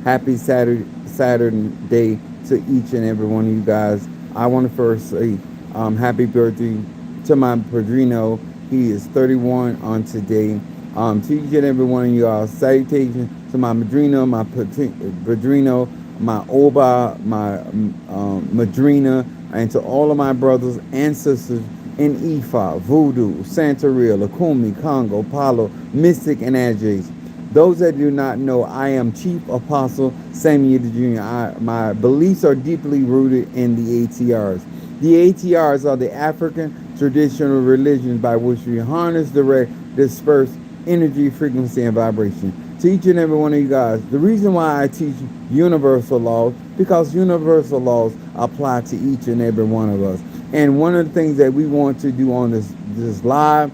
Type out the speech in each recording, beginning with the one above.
Happy Saturday to each and every one of you guys. I want to first say happy birthday to my padrino. He is 31 on today. To each and every one of you all, salutations to my madrina, my padrino, my oba, my madrina, and to all of my brothers and sisters in Ifa, Voodoo, Santeria, Lakumi, Congo, Palo, Mystic, and Adjays. Those that do not know, I am Chief Apostle Samuel Jr. My beliefs are deeply rooted in the ATRs. The ATRs are the African traditional religions by which we harness, direct, disperse energy, frequency, and vibration. To each and every one of you guys, the reason why I teach universal laws, because universal laws apply to each and every one of us. And one of the things that we want to do on this live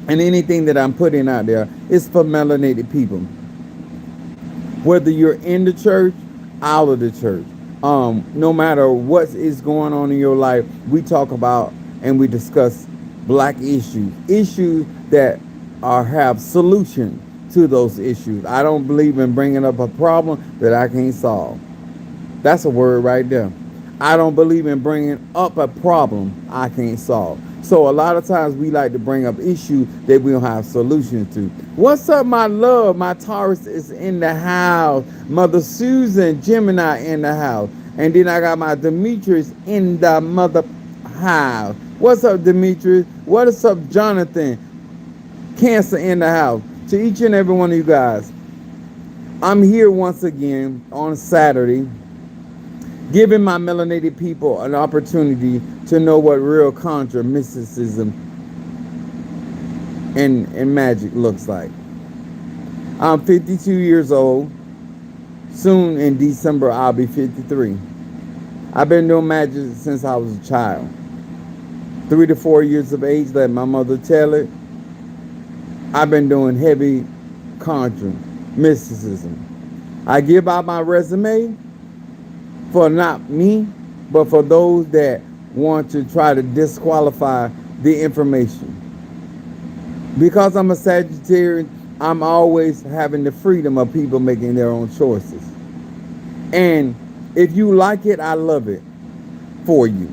and anything that I'm putting out there is for melanated people. Whether you're in the church, out of the church, no matter what is going on in your life, we talk about and we discuss black issues that have solution to those issues. I don't believe in bringing up a problem that I can't solve. That's a word right there. I don't believe in bringing up a problem I can't solve. So a lot of times we like to bring up issues that we don't have solutions to. What's up, my love? My Taurus is in the house. Mother Susan, Gemini in the house. And then I got my Demetrius in the mother house. What's up, Demetrius? What's up, Jonathan? Cancer in the house. To each and every one of you guys, I'm here once again on Saturday, giving my melanated people an opportunity to know what real conjure, mysticism, and magic looks like. I'm 52 years old. Soon in December, I'll be 53. I've been doing magic since I was a child. 3 to 4 years of age, let my mother tell it. I've been doing heavy conjuring, mysticism. I give out my resume for not me, but for those that want to try to disqualify the information. Because I'm a Sagittarius, I'm always having the freedom of people making their own choices. And if you like it, I love it for you.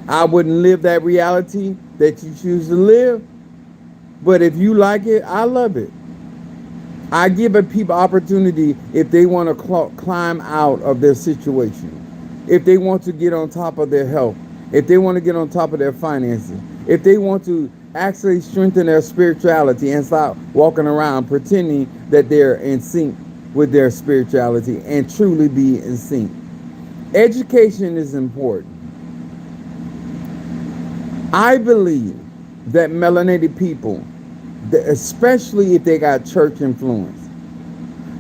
I wouldn't live that reality that you choose to live, but if you like it, I love it. I give a people opportunity if they want to climb out of their situation, if they want to get on top of their health, if they want to get on top of their finances, if they want to actually strengthen their spirituality and stop walking around pretending that they're in sync with their spirituality and truly be in sync. Education is important. I believe that melanated people, especially if they got church influence,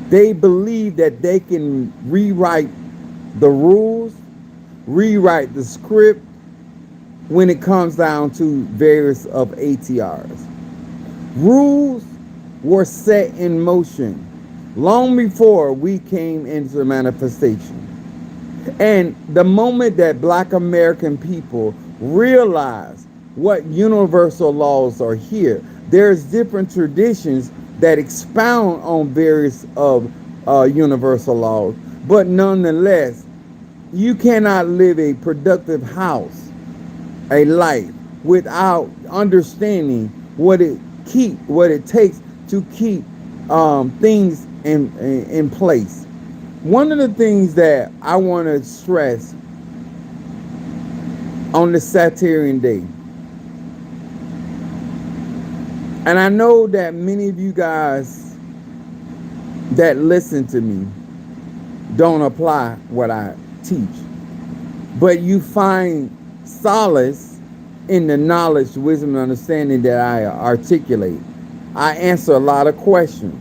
they believe that they can rewrite the rules, rewrite the script when it comes down to various of ATRs. Rules were set in motion long before we came into manifestation. And the moment that Black American people realize what universal laws are here, there's different traditions that expound on various of universal laws, but nonetheless, you cannot live a productive house, a life, without understanding what it takes to keep things in place. One of the things that I want to stress on the Saturnian day, and I know that many of you guys that listen to me don't apply what I teach, but you find solace in the knowledge, wisdom, and understanding that I articulate. I answer a lot of questions.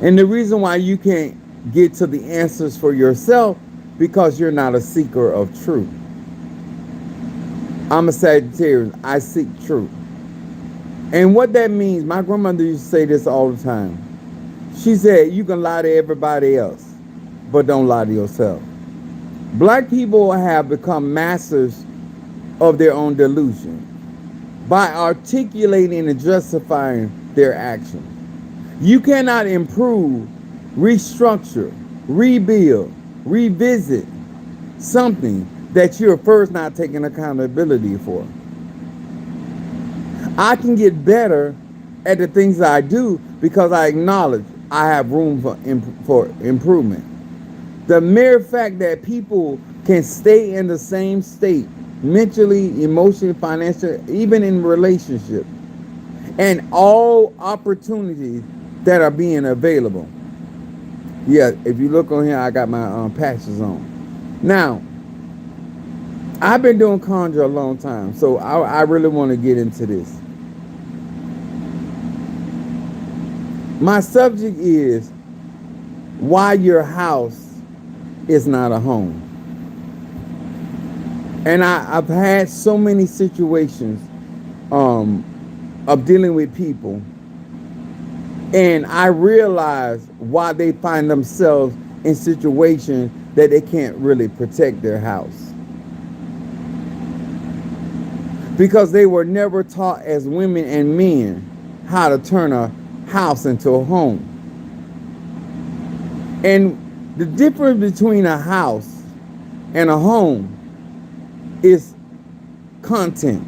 And the reason why you can't get to the answers for yourself, because you're not a seeker of truth. I'm a Sagittarius. I seek truth. And what that means, my grandmother used to say this all the time. She said, you can lie to everybody else, but don't lie to yourself. Black people have become masters of their own delusion by articulating and justifying their actions. You cannot improve restructure, rebuild, revisit something that you're first not taking accountability for. I can get better at the things that I do because I acknowledge I have room for improvement. The mere fact that people can stay in the same state, mentally, emotionally, financially, even in relationships, and all opportunities that are being available. Yeah, if you look on here, I got my patches on. Now, I've been doing conjure a long time, so I really want to get into this. My subject is why your house is not a home. And I've had so many situations of dealing with people, and I realize why they find themselves in situations that they can't really protect their house. Because they were never taught as women and men how to turn a house into a home. And the difference between a house and a home is content.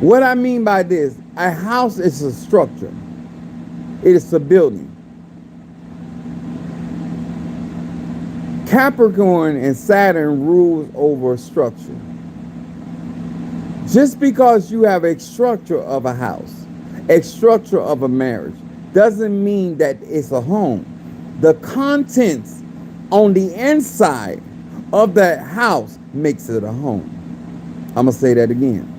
What I mean by this, a house is a structure. It is a building. Capricorn and Saturn rules over structure. Just because you have a structure of a house, a structure of a marriage, doesn't mean that it's a home. The contents on the inside of that house makes it a home. I'm going to say that again.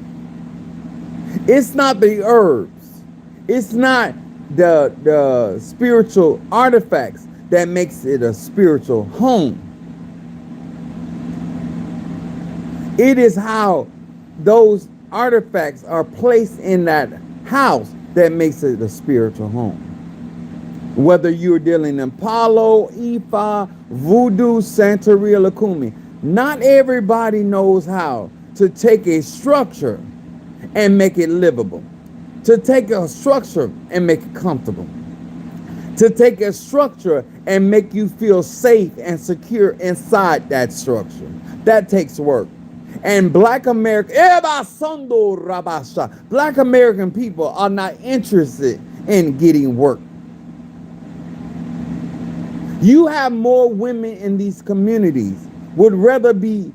It's not the herbs. It's not the spiritual artifacts that makes it a spiritual home. It is how those artifacts are placed in that house that makes it a spiritual home. Whether you're dealing in Palo, Ifa, Voodoo, Santeria, Lakumi, not everybody knows how to take a structure and make it livable, to take a structure and make it comfortable, to take a structure and make you feel safe and secure inside that structure. That takes work. And Black American people are not interested in getting work. You have more women in these communities would rather be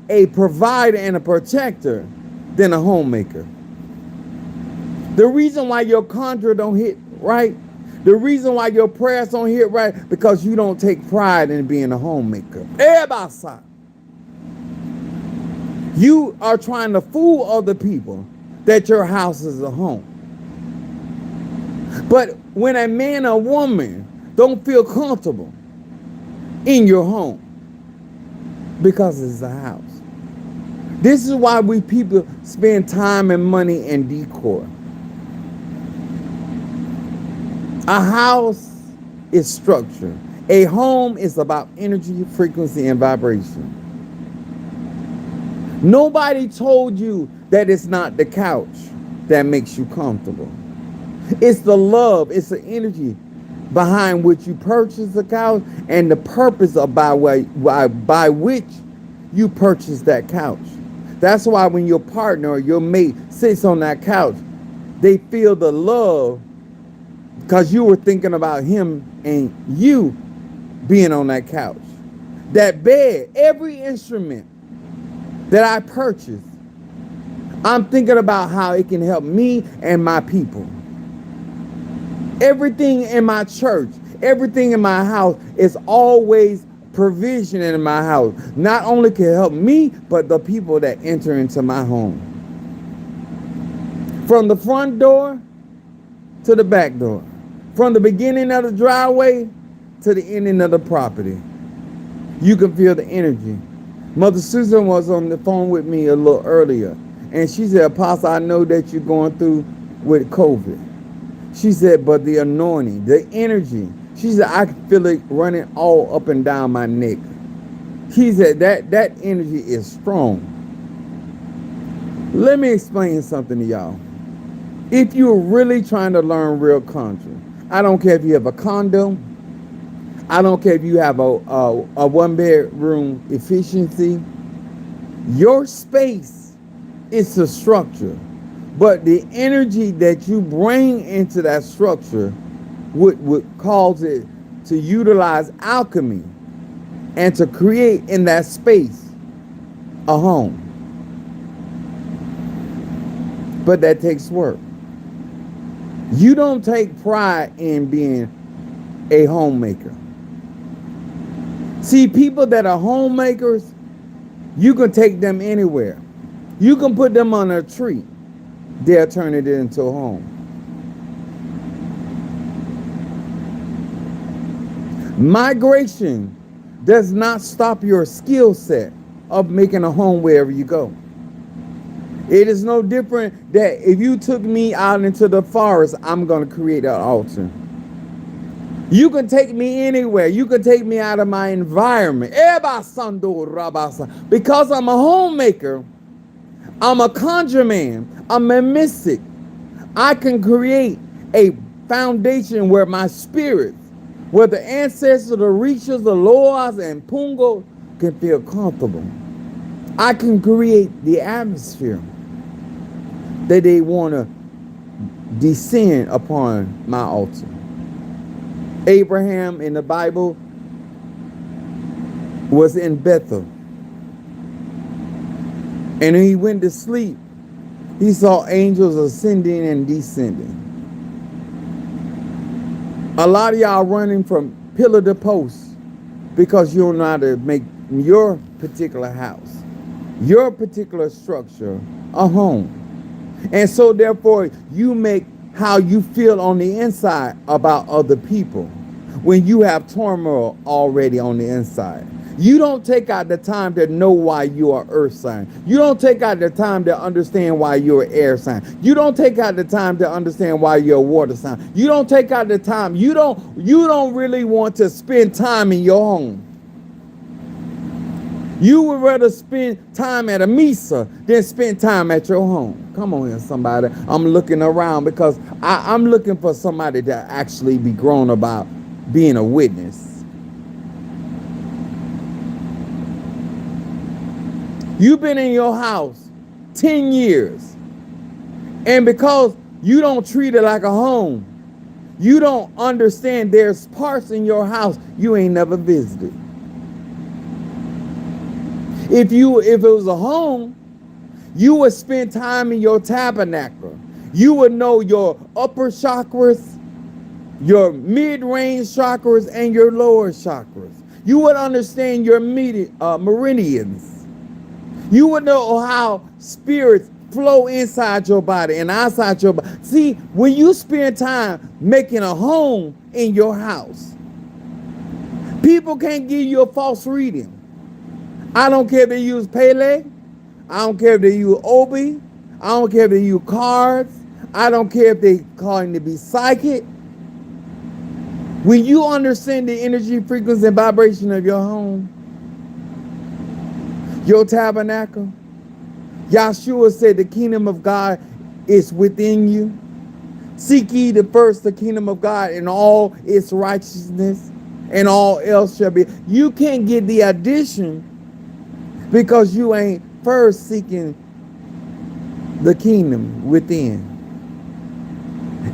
a provider and a protector than a homemaker. The reason why your conjure don't hit right, the reason why your prayers don't hit right, because you don't take pride in being a homemaker. You are trying to fool other people that your house is a home. But when a man or woman don't feel comfortable in your home, because it's a house. This is why we people spend time and money in decor. A house is structure. A home is about energy, frequency, and vibration. Nobody told you that it's not the couch that makes you comfortable. It's the love, it's the energy behind which you purchase the couch and the purpose of by which you purchase that couch. That's why when your partner or your mate sits on that couch, they feel the love because you were thinking about him and you being on that couch. That bed, every instrument that I purchased, I'm thinking about how it can help me and my people. Everything in my church, everything in my house is always provision in my house. Not only can help me, but the people that enter into my home. From the front door to the back door. From the beginning of the driveway to the ending of the property. You can feel the energy. Mother Susan was on the phone with me a little earlier, and she said, Apostle, I know that you're going through with COVID. She said, but the anointing, the energy, she said, I can feel it running all up and down my neck. She said, that energy is strong. Let me explain something to y'all. If you're really trying to learn real conjure, I don't care if you have a condo, I don't care if you have a one bedroom efficiency. Your space is the structure, but the energy that you bring into that structure would cause it to utilize alchemy and to create in that space a home. But that takes work. You don't take pride in being a homemaker. See, people that are homemakers, you can take them anywhere. You can put them on a tree. They'll turn it into a home. Migration does not stop your skill set of making a home wherever you go. It is no different that if you took me out into the forest, I'm going to create an altar. You can take me anywhere. You can take me out of my environment. Because I'm a homemaker, I'm a conjure man, I'm a mystic. I can create a foundation where my spirit, where the ancestors, the Rishas, the Loas, and Pungo can feel comfortable. I can create the atmosphere that they want to descend upon my altar. Abraham in the Bible was in Bethel. And when he went to sleep, he saw angels ascending and descending. A lot of y'all running from pillar to post because you don't know how to make your particular house, your particular structure, a home. And so therefore you make how you feel on the inside about other people when you have turmoil already on the inside. You don't take out the time to know why you are earth sign. You don't take out the time to understand why you're air sign. You don't take out the time to understand why you're a water sign. You don't take out the time. You don't really want to spend time in your home. You would rather spend time at a misa than spend time at your home. Come on here, somebody. I'm looking around because I'm looking for somebody to actually be grown about being a witness. You've been in your house 10 years. And because you don't treat it like a home, you don't understand there's parts in your house you ain't never visited. If it was a home, you would spend time in your tabernacle. You would know your upper chakras, your mid-range chakras, and your lower chakras. You would understand your meridians. You would know how spirits flow inside your body and outside your body. See, when you spend time making a home in your house, people can't give you a false reading. I don't care if they use Pele. I don't care if they use Obi. I don't care if they use cards. I don't care if they calling to be psychic. When you understand the energy, frequency, and vibration of your home, your tabernacle, Yahshua said the kingdom of God is within you. Seek ye first the kingdom of God and all its righteousness, and all else shall be. You can't get the addition because you ain't first seeking the kingdom within.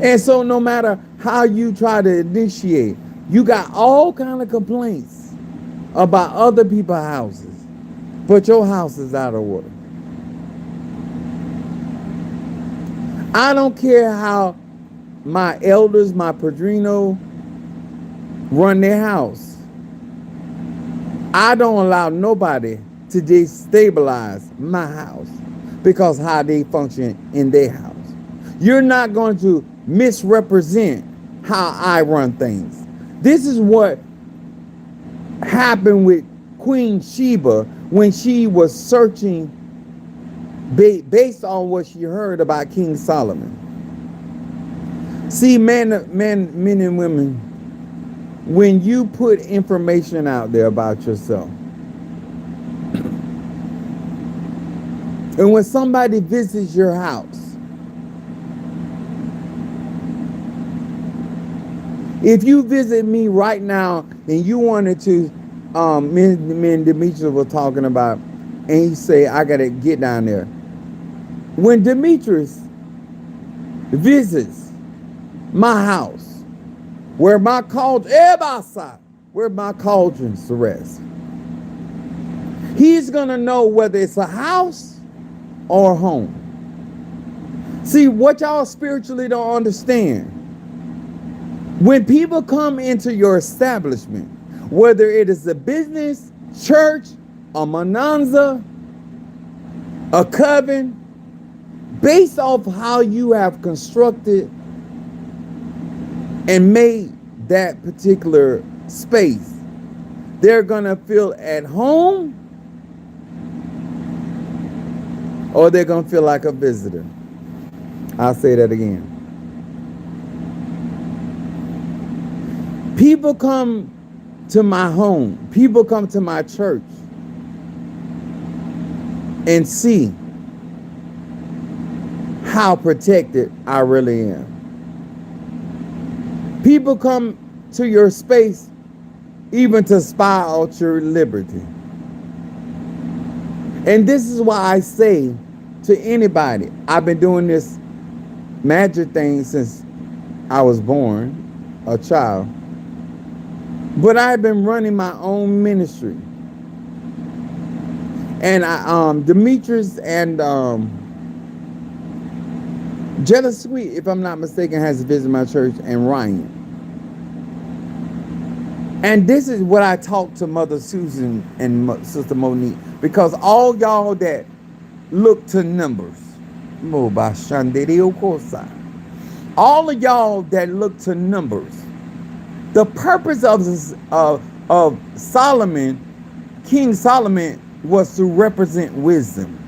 And so no matter how you try to initiate, you got all kind of complaints about other people's houses, but your house is out of order. I don't care how my elders, my padrino, run their house. I don't allow nobody to destabilize my house because how they function in their house. You're not going to misrepresent how I run things. This is what happened with Queen Sheba when she was searching based on what she heard about King Solomon. See, men and women, when you put information out there about yourself, and when somebody visits your house, If you visit me right now and you wanted to, me and Demetrius were talking about, and he say, I got to get down there. When Demetrius visits my house, where my cauldrons rest, he's going to know whether it's a house or a home. See, what y'all spiritually don't understand, when people come into your establishment, whether it is a business, church, a mananza, a coven, based off how you have constructed and made that particular space, they're going to feel at home or they're going to feel like a visitor. I'll say that again. People come to my home, people come to my church and see how protected I really am. People come to your space even to spy out your liberty. And this is why I say to anybody, I've been doing this magic thing since I was born, a child. But I've been running my own ministry. And Demetrius and Jetta Sweet, if I'm not mistaken, has visited my church, and Ryan. And this is what I talked to Mother Susan and Sister Monique, because all y'all that look to numbers, all of y'all that look to numbers, the purpose of Solomon, King Solomon, was to represent wisdom.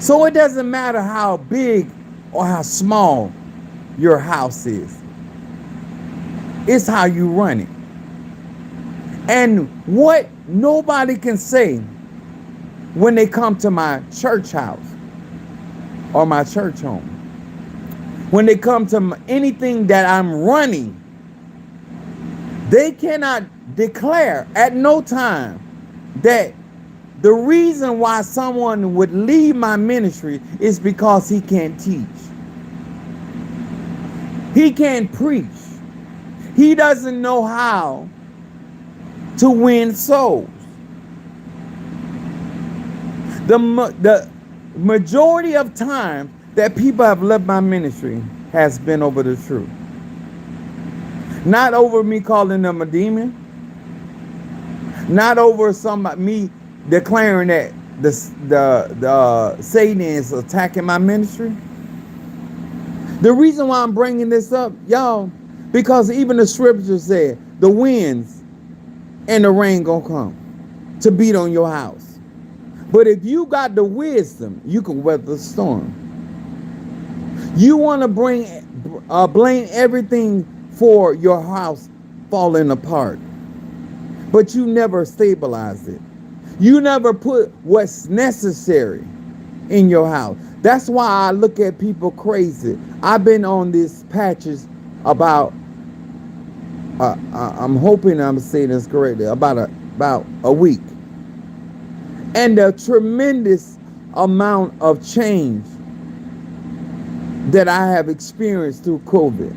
So it doesn't matter how big or how small your house is. It's how you run it. And what nobody can say when they come to my church house or my church home, when they come to anything that I'm running, they cannot declare at no time that the reason why someone would leave my ministry is because he can't teach. He can't preach. He doesn't know how to win souls. The majority of time that people have left my ministry has been over the truth. Not over me calling them a demon. Not over me declaring that the Satan is attacking my ministry. The reason why I'm bringing this up, y'all, because even the scripture said the winds and the rain gonna come to beat on your house. But if you got the wisdom, you can weather the storm. You want to blame everything for your house falling apart, but you never stabilized it. You never put what's necessary in your house. That's why I look at people crazy. I've been on these patches about, I'm hoping I'm saying this correctly, about a week. And the tremendous amount of change that I have experienced through COVID.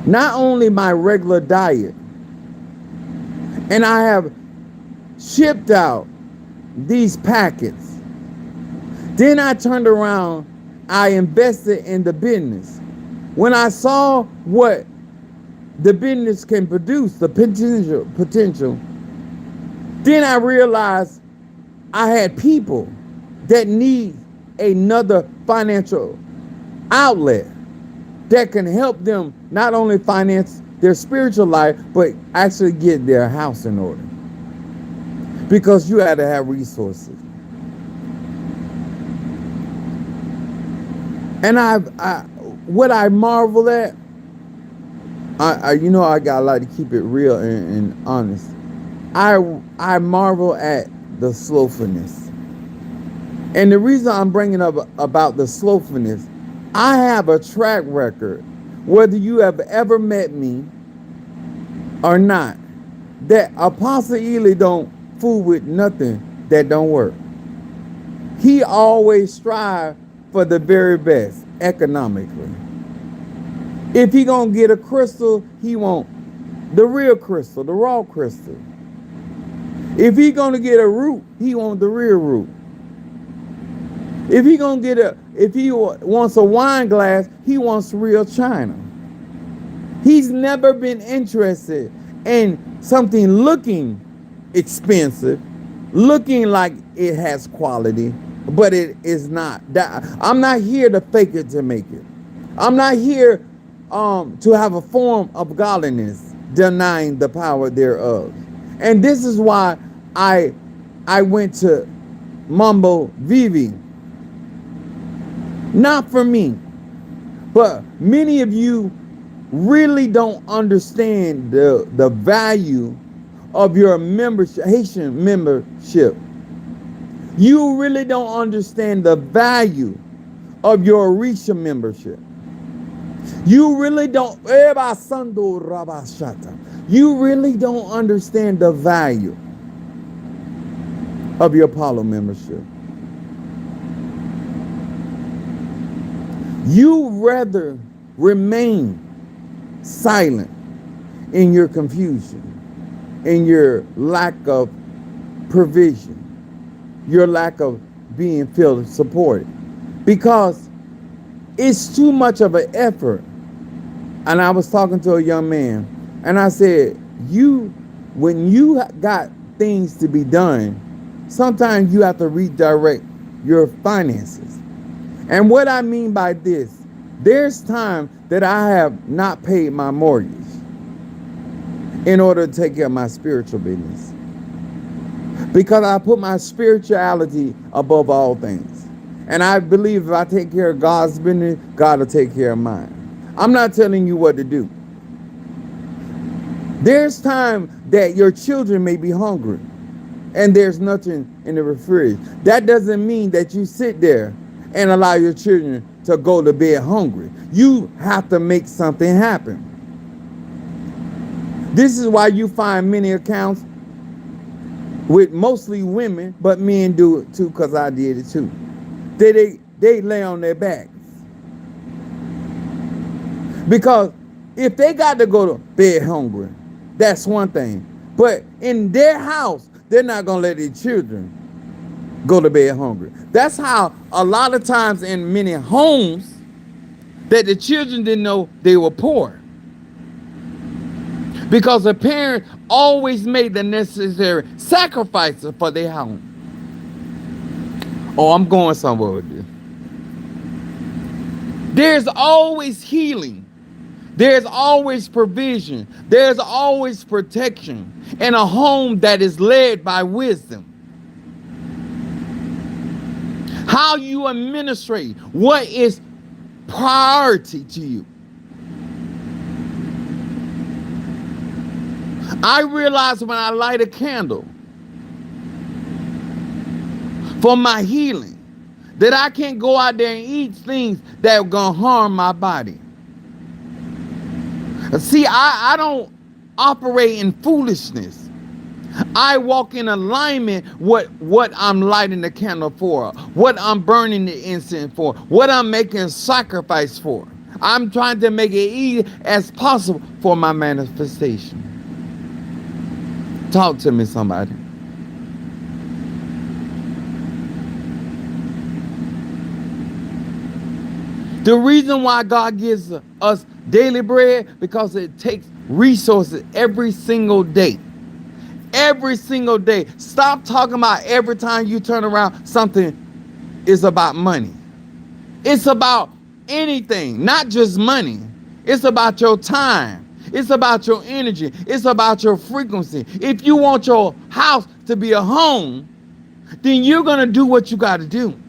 Not only my regular diet, and I have shipped out these packets. Then I turned around, I invested in the business. When I saw what the business can produce, the potential, then I realized I had people that need another financial outlet that can help them not only finance their spiritual life, but actually get their house in order. Because you had to have resources. And what I marvel at, I like to keep it real and honest. I marvel at the slothfulness. And the reason I'm bringing up about the slothfulness, I have a track record, whether you have ever met me or not, that Apostle Ely don't fool with nothing that don't work. He always strive for the very best economically. If he gonna get a crystal, he want the real crystal, the raw crystal. If he gonna get a root, he want the real root. If he wants a wine glass, he wants real china. He's never been interested in something looking expensive, looking like it has quality, but it is not. I'm not here to fake it to make it. I'm not here to have a form of godliness, denying the power thereof. And this is why I went to Mambo Vivi. Not for me, but many of you really don't understand the value of your membership, Haitian membership. You really don't understand the value of your Orisha membership. You really don't. You really don't understand the value of your Apollo membership. You rather remain silent in your confusion, in your lack of provision, your lack of being felt supported, because it's too much of an effort. And I was talking to a young man, and I said, when you got things to be done, sometimes you have to redirect your finances. And what I mean by this, there's time that I have not paid my mortgage in order to take care of my spiritual business, because I put my spirituality above all things. And I believe if I take care of God's business, God will take care of mine. I'm not telling you what to do. There's time that your children may be hungry and there's nothing in the refrigerator. That doesn't mean that you sit there and allow your children to go to bed hungry. You have to make something happen. This is why you find many accounts with mostly women, but men do it too, because I did it too. They lay on their backs. Because if they got to go to bed hungry, that's one thing. But in their house, they're not going to let their children go to bed hungry. That's how a lot of times in many homes that the children didn't know they were poor, because the parent always made the necessary sacrifices for their home. Oh, I'm going somewhere with this. There's always healing. There's always provision. There's always protection in a home that is led by wisdom. How you administrate, what is priority to you. I realize when I light a candle for my healing, that I can't go out there and eat things that are going to harm my body. See, I don't operate in foolishness. I walk in alignment with what I'm lighting the candle for, what I'm burning the incense for, what I'm making sacrifice for. I'm trying to make it easy as possible for my manifestation. Talk to me, somebody. The reason why God gives us daily bread, because it takes resources every single day. Every single day. Stop talking about every time you turn around something is about money. It's about anything, not just money. It's about your time. It's about your energy. It's about your frequency. If you want your house to be a home, then you're going to do what you got to do.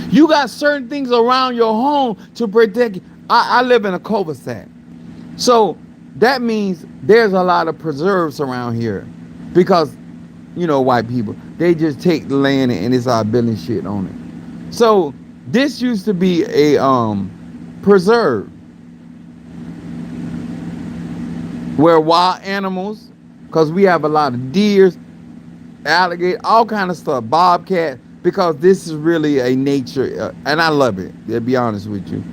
You got certain things around your home to protect you. I live in a cul-de-sac. So that means there's a lot of preserves around here, because you know, white people. They just take the land and it's all building shit on it. So this used to be a preserve where wild animals, because we have a lot of deers, alligator, all kind of stuff, bobcat, because this is really a nature, and I love it, to be honest with you.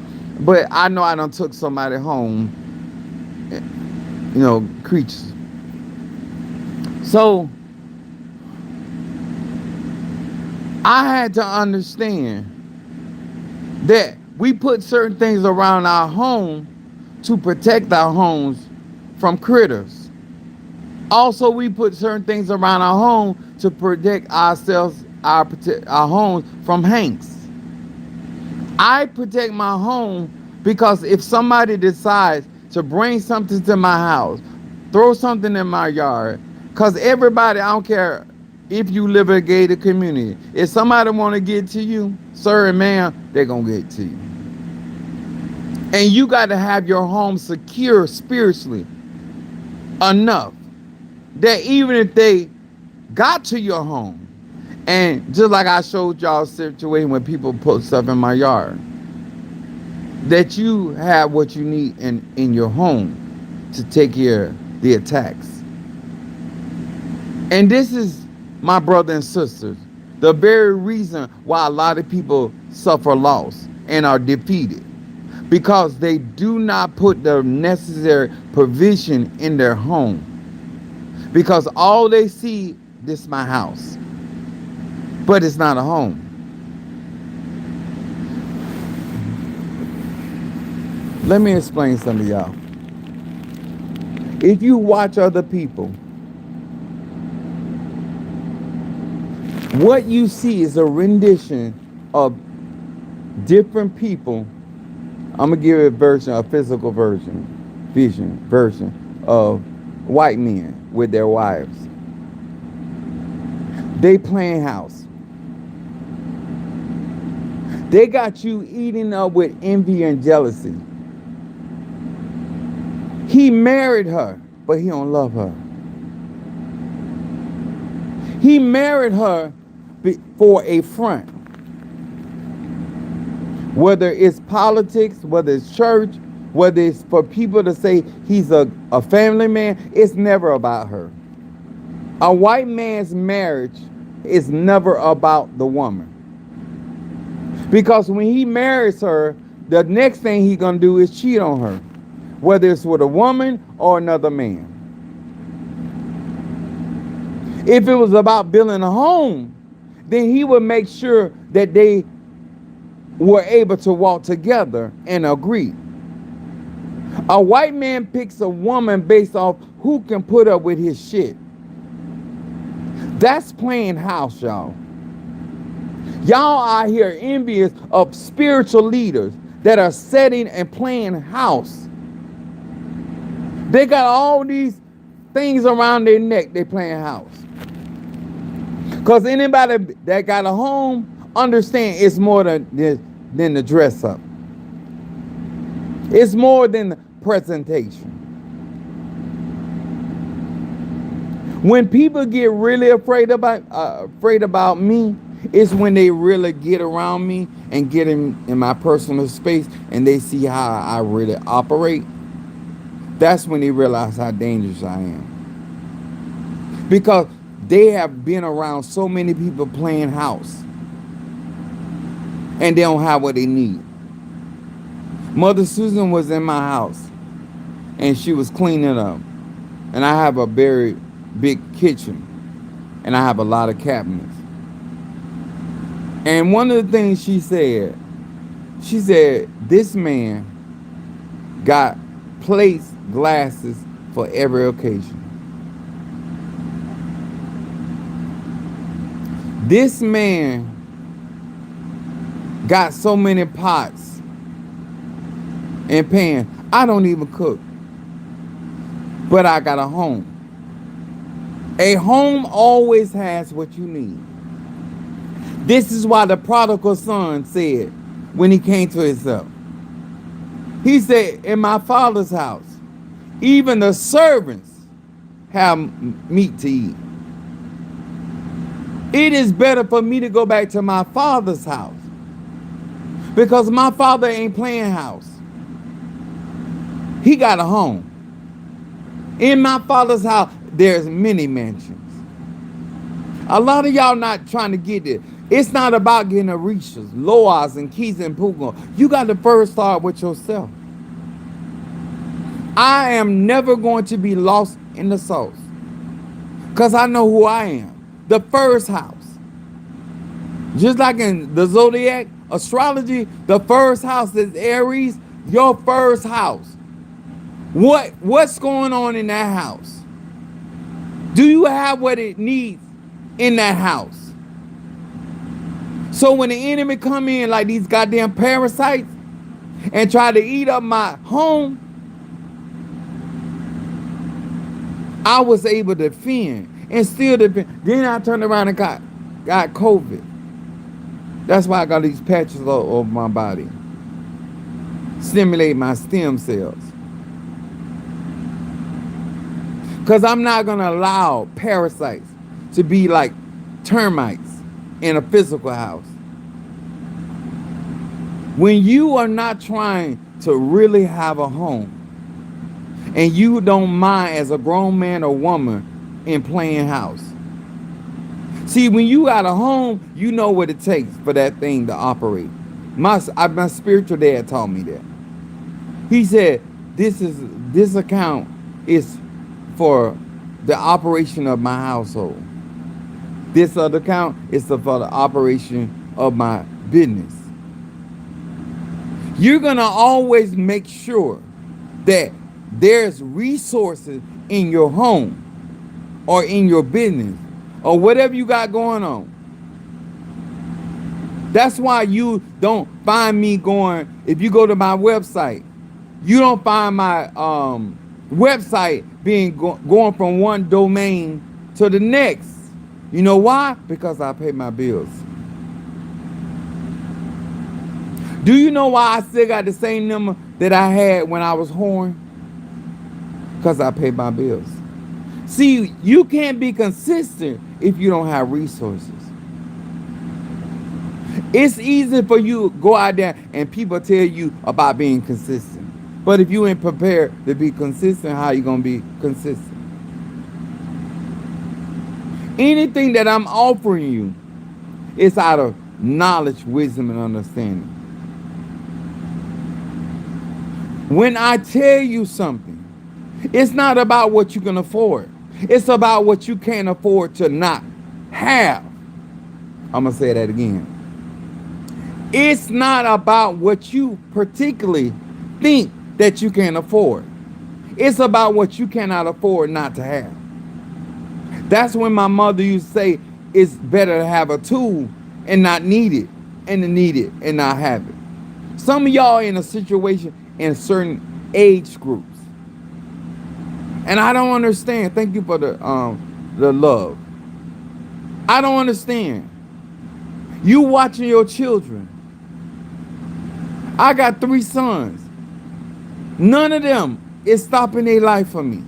But I know I done took somebody home, you know, creatures. So I had to understand that we put certain things around our home to protect our homes from critters. Also, we put certain things around our home to protect ourselves, our homes from Hanks. I protect my home because if somebody decides to bring something to my house, throw something in my yard, because everybody, I don't care if you live in a gated community, if somebody want to get to you, sir and ma'am, they're going to get to you. And you got to have your home secure spiritually enough that even if they got to your home, and just like I showed y'all a situation when people put stuff in my yard, that you have what you need in your home to take care of the attacks. And this is, my brother and sisters, the very reason why a lot of people suffer loss and are defeated, because they do not put the necessary provision in their home. Because all they see, this is my house, but it's not a home. Let me explain something to y'all. If you watch other people, what you see is a rendition of different people. I'm gonna give it a physical version of white men with their wives. They playing house. They got you eating up with envy and jealousy. He married her, but he don't love her. He married her for a front. Whether it's politics, whether it's church, whether it's for people to say he's a family man, it's never about her. A white man's marriage is never about the woman. Because when he marries her, the next thing he's going to do is cheat on her, whether it's with a woman or another man. If it was about building a home, then he would make sure that they were able to walk together and agree. A white man picks a woman based off who can put up with his shit. That's playing house, y'all. Y'all out here envious of spiritual leaders that are setting and playing house. They got all these things around their neck, they playing house. Because anybody that got a home understand it's more than the dress up. It's more than the presentation. When people get really afraid about me, it's when they really get around me and get in my personal space and they see how I really operate. That's when they realize how dangerous I am. Because they have been around so many people playing house and they don't have what they need. Mother Susan was in my house and she was cleaning up. And I have a very big kitchen and I have a lot of cabinets. And one of the things she said, this man got plates, glasses for every occasion. This man got so many pots and pans. I don't even cook, but I got a home. A home always has what you need. This is why the prodigal son said when he came to himself. He said, in my father's house, even the servants have meat to eat. It is better for me to go back to my father's house because my father ain't playing house. He got a home. In my father's house, there's many mansions. A lot of y'all not trying to get it. It's not about getting Orishas, Loas, and Keys and Pugo. You got to first start with yourself. I am never going to be lost in the sauce because I know who I am. The first house. Just like in the zodiac astrology, the first house is Aries, your first house. What's going on in that house? Do you have what it needs in that house? So when the enemy come in like these goddamn parasites and try to eat up my home, I was able to defend and still defend. Then I turned around and got COVID. That's why I got these patches all over my body. Stimulate my stem cells. Because I'm not going to allow parasites to be like termites in a physical house. When you are not trying to really have a home and you don't mind as a grown man or woman in playing house. See, when you got a home, you know what it takes for that thing to operate. My spiritual dad taught me that. He said, this account is for the operation of my household. This other account is for the operation of my business. You're going to always make sure that there's resources in your home or in your business or whatever you got going on. That's why you don't find me going, if you go to my website, you don't find my website being going from one domain to the next. You know why? Because I pay my bills. Do you know why I still got the same number that I had when I was whoring? Because I pay my bills. See, you can't be consistent if you don't have resources. It's easy for you to go out there and people tell you about being consistent. But if you ain't prepared to be consistent, how you going to be consistent? Anything that I'm offering you is out of knowledge, wisdom, and understanding. When I tell you something, it's not about what you can afford. It's about what you can't afford to not have. I'm going to say that again. It's not about what you particularly think that you can afford. It's about what you cannot afford not to have. That's when my mother used to say it's better to have a tool and not need it, and to need it and not have it. Some of y'all in a situation in certain age groups. And I don't understand. Thank you for the love. I don't understand. You watching your children. I got 3 sons. None of them is stopping their life for me.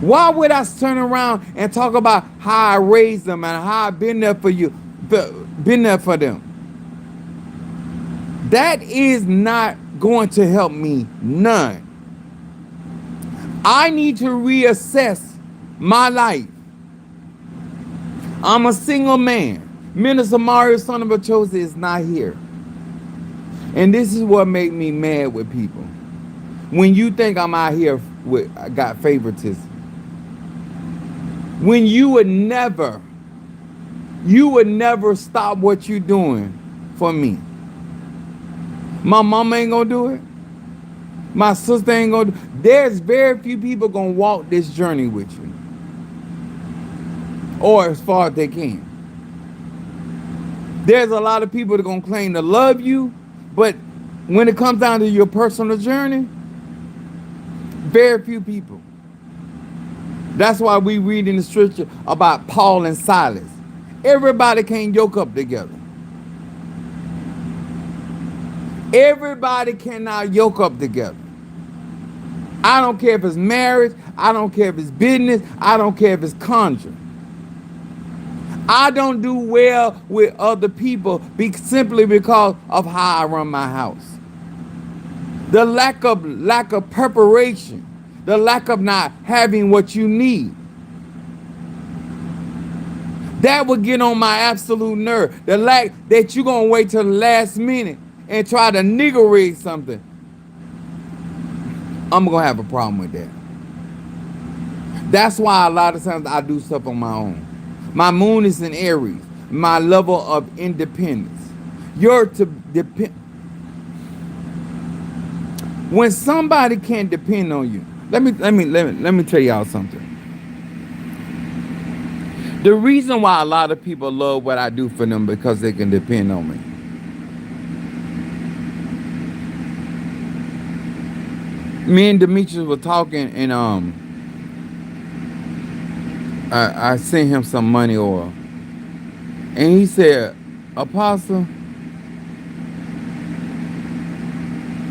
Why would I turn around and talk about how I raised them and how I've been there for you, been there for them? That is not going to help me none. I need to reassess my life. I'm a single man. Minister Mario, son of a Chose, is not here. And this is what made me mad with people. When you think I'm out here with got favoritism. When you would never stop what you're doing for me. My mama ain't gonna do it. My sister ain't gonna do it. There's very few people gonna walk this journey with you. Or as far as they can. There's a lot of people that are gonna claim to love you, but when it comes down to your personal journey, very few people. That's why we read in the scripture about Paul and Silas. Everybody can't yoke up together. Everybody cannot yoke up together. I don't care if it's marriage. I don't care if it's business. I don't care if it's conjuring. I don't do well with other people simply because of how I run my house. The lack of preparation, the lack of not having what you need. That would get on my absolute nerve. The lack that you're gonna wait till the last minute and try to nigger rig something. I'm gonna have a problem with that. That's why a lot of times I do stuff on my own. My moon is in Aries. My level of independence. You're to depend. When somebody can't depend on you, let me tell y'all something. The reason why a lot of people love what I do for them because they can depend on me. Me and Demetrius were talking, and I sent him some money oil, and he said, "Apostle,"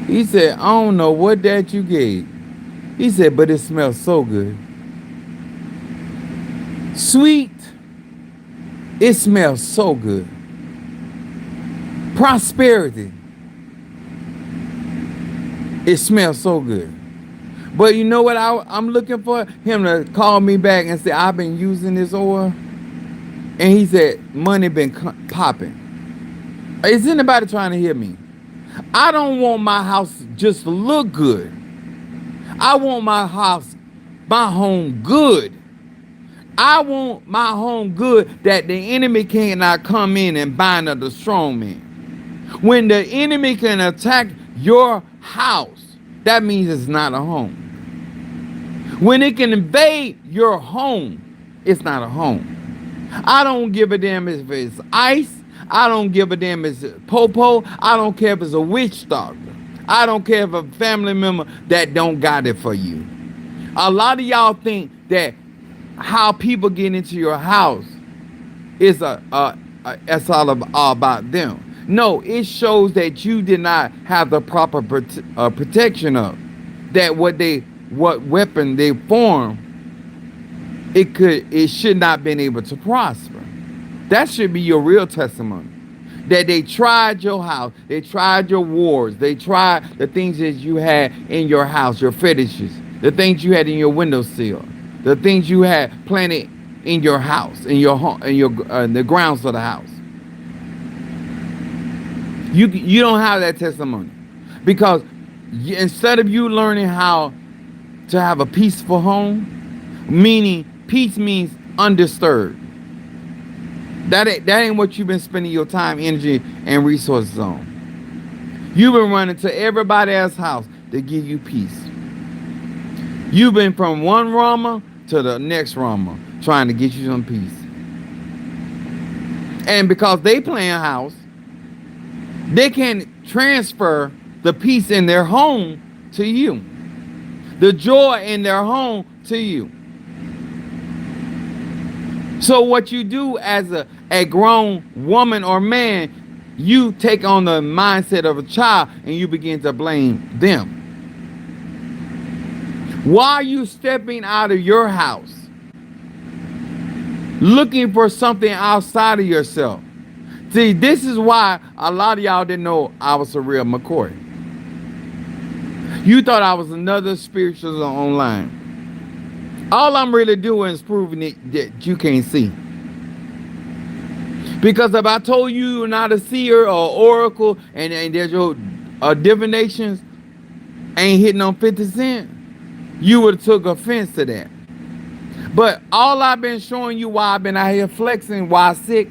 he said, "I don't know what that you gave." He said, "But it smells so good, sweet. It smells so good. Prosperity. It smells so good." But you know what I'm looking for? Him to call me back and say, "I've been using this oil." And he said, "Money been popping." Is anybody trying to hear me? I don't want my house just to look good. I want my home good. I want my home good that the enemy cannot come in and bind up the strong man. When the enemy can attack your house, that means it's not a home. When it can invade your home, it's not a home. I don't give a damn if it's ice. I don't give a damn if it's popo. I don't care if it's a witch doctor. I don't care if a family member that don't got it for you. A lot of y'all think that how people get into your house is it's all about them. No, it shows that you did not have the proper protection of that. What weapon they form, it should not been able to prosper. That should be your real testimony. That they tried your house, they tried your wards, they tried the things that you had in your house, your fetishes, the things you had in your windowsill, the things you had planted in your house, in your home, in the grounds of the house. You don't have that testimony because instead of you learning how to have a peaceful home, meaning peace means undisturbed. That ain't what you've been spending your time, energy, and resources on. You've been running to everybody else's house to give you peace. You've been from one Rama to the next Rama trying to get you some peace. And because they playing house, they can transfer the peace in their home to you. The joy in their home to you. So what you do as a grown woman or man, you take on the mindset of a child and you begin to blame them. Why are you stepping out of your house, looking for something outside of yourself? See, this is why a lot of y'all didn't know I was a real McCoy. You thought I was another spiritualist online. All I'm really doing is proving it that you can't see. Because if I told you you're not a seer or oracle and there's your divinations ain't hitting on 50 cents, you would have took offense to that. But all I've been showing you why I've been out here flexing, why I'm sick,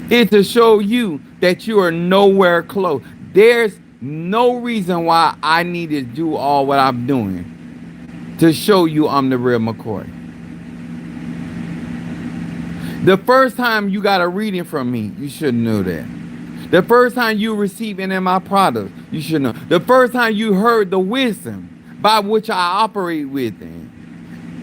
is to show you that you are nowhere close. There's no reason why I need to do all what I'm doing to show you I'm the real McCoy. The first time you got a reading from me, you should know that. The first time you receive any of my products, you should know. The first time you heard the wisdom by which I operate within,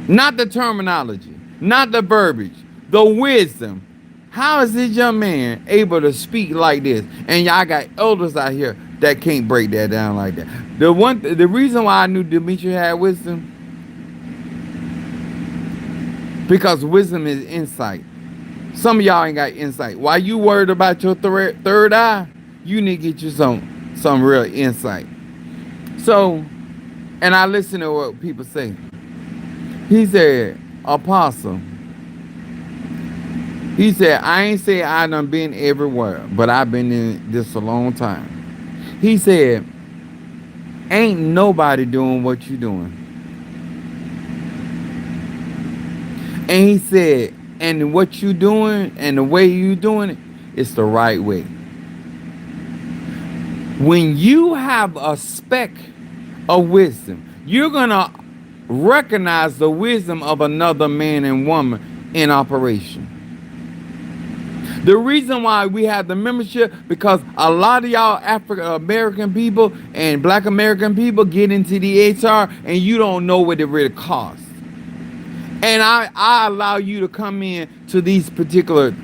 not the terminology, not the verbiage, the wisdom. How is this young man able to speak like this? And y'all got elders out here that can't break that down like that. The reason why I knew Demetrius had wisdom, because wisdom is insight. Some of y'all ain't got insight. Why you worried about your third eye? You need to get you some real insight. So, and I listen to what people say. He said, Apostle, he said, I ain't say I done been everywhere, but I've been in this a long time. He said, ain't nobody doing what you doing. And he said, and what you doing and the way you doing it, it's the right way. When you have a speck of wisdom, you're going to recognize the wisdom of another man and woman in operation. The reason why we have the membership, because a lot of y'all African American people and Black American people get into the HR and you don't know what it really costs. And I allow you to come in to these particular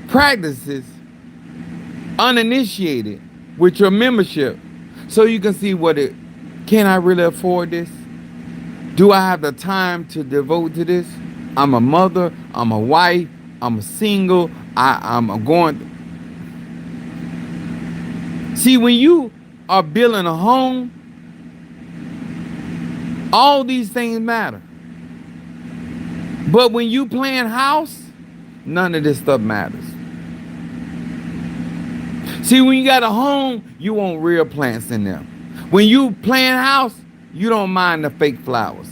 practices uninitiated with your membership so you can see can I really afford this? Do I have the time to devote to this? I'm a mother, I'm a wife, I'm single, I'm going. See, when you are building a home, all these things matter. But when you plan house, none of this stuff matters. See, when you got a home, you want real plants in there. When you plan house, you don't mind the fake flowers.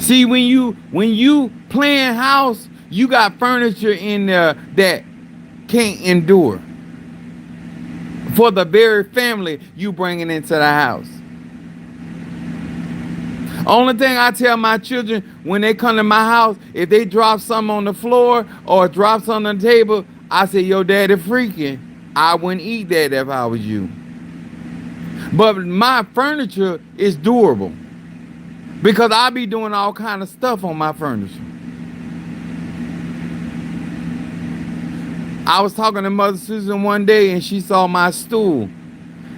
See, when you plan house, you got furniture in there that can't endure. For the very family you bringing into the house. Only thing I tell my children when they come to my house, if they drop something on the floor or drop something on the table, I say, yo, daddy freaking. I wouldn't eat that if I was you. But my furniture is durable because I be doing all kind of stuff on my furniture. I was talking to Mother Susan one day and she saw my stool.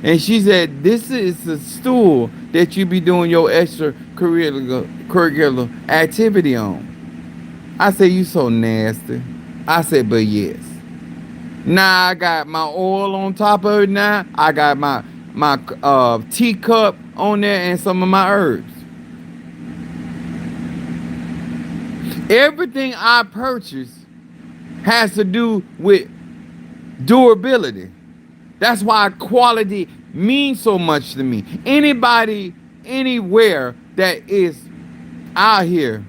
And she said, this is the stool that you be doing your extracurricular activity on. I said, you so nasty. I said, but yes. Now I got my oil on top of it now. I got my teacup on there and some of my herbs. Everything I purchase has to do with durability. That's why quality means so much to me. Anybody, anywhere that is out here.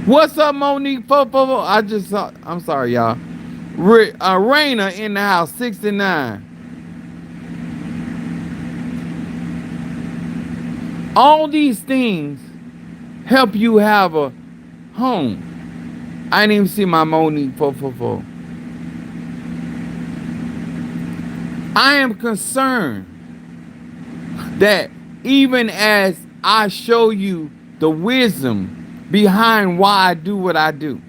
What's up, Monique? I just saw, I'm sorry, y'all. Raina in the house, 69. All these things help you have a home. I didn't even see my Monique 444. I am concerned that even as I show you the wisdom behind why I do what I do,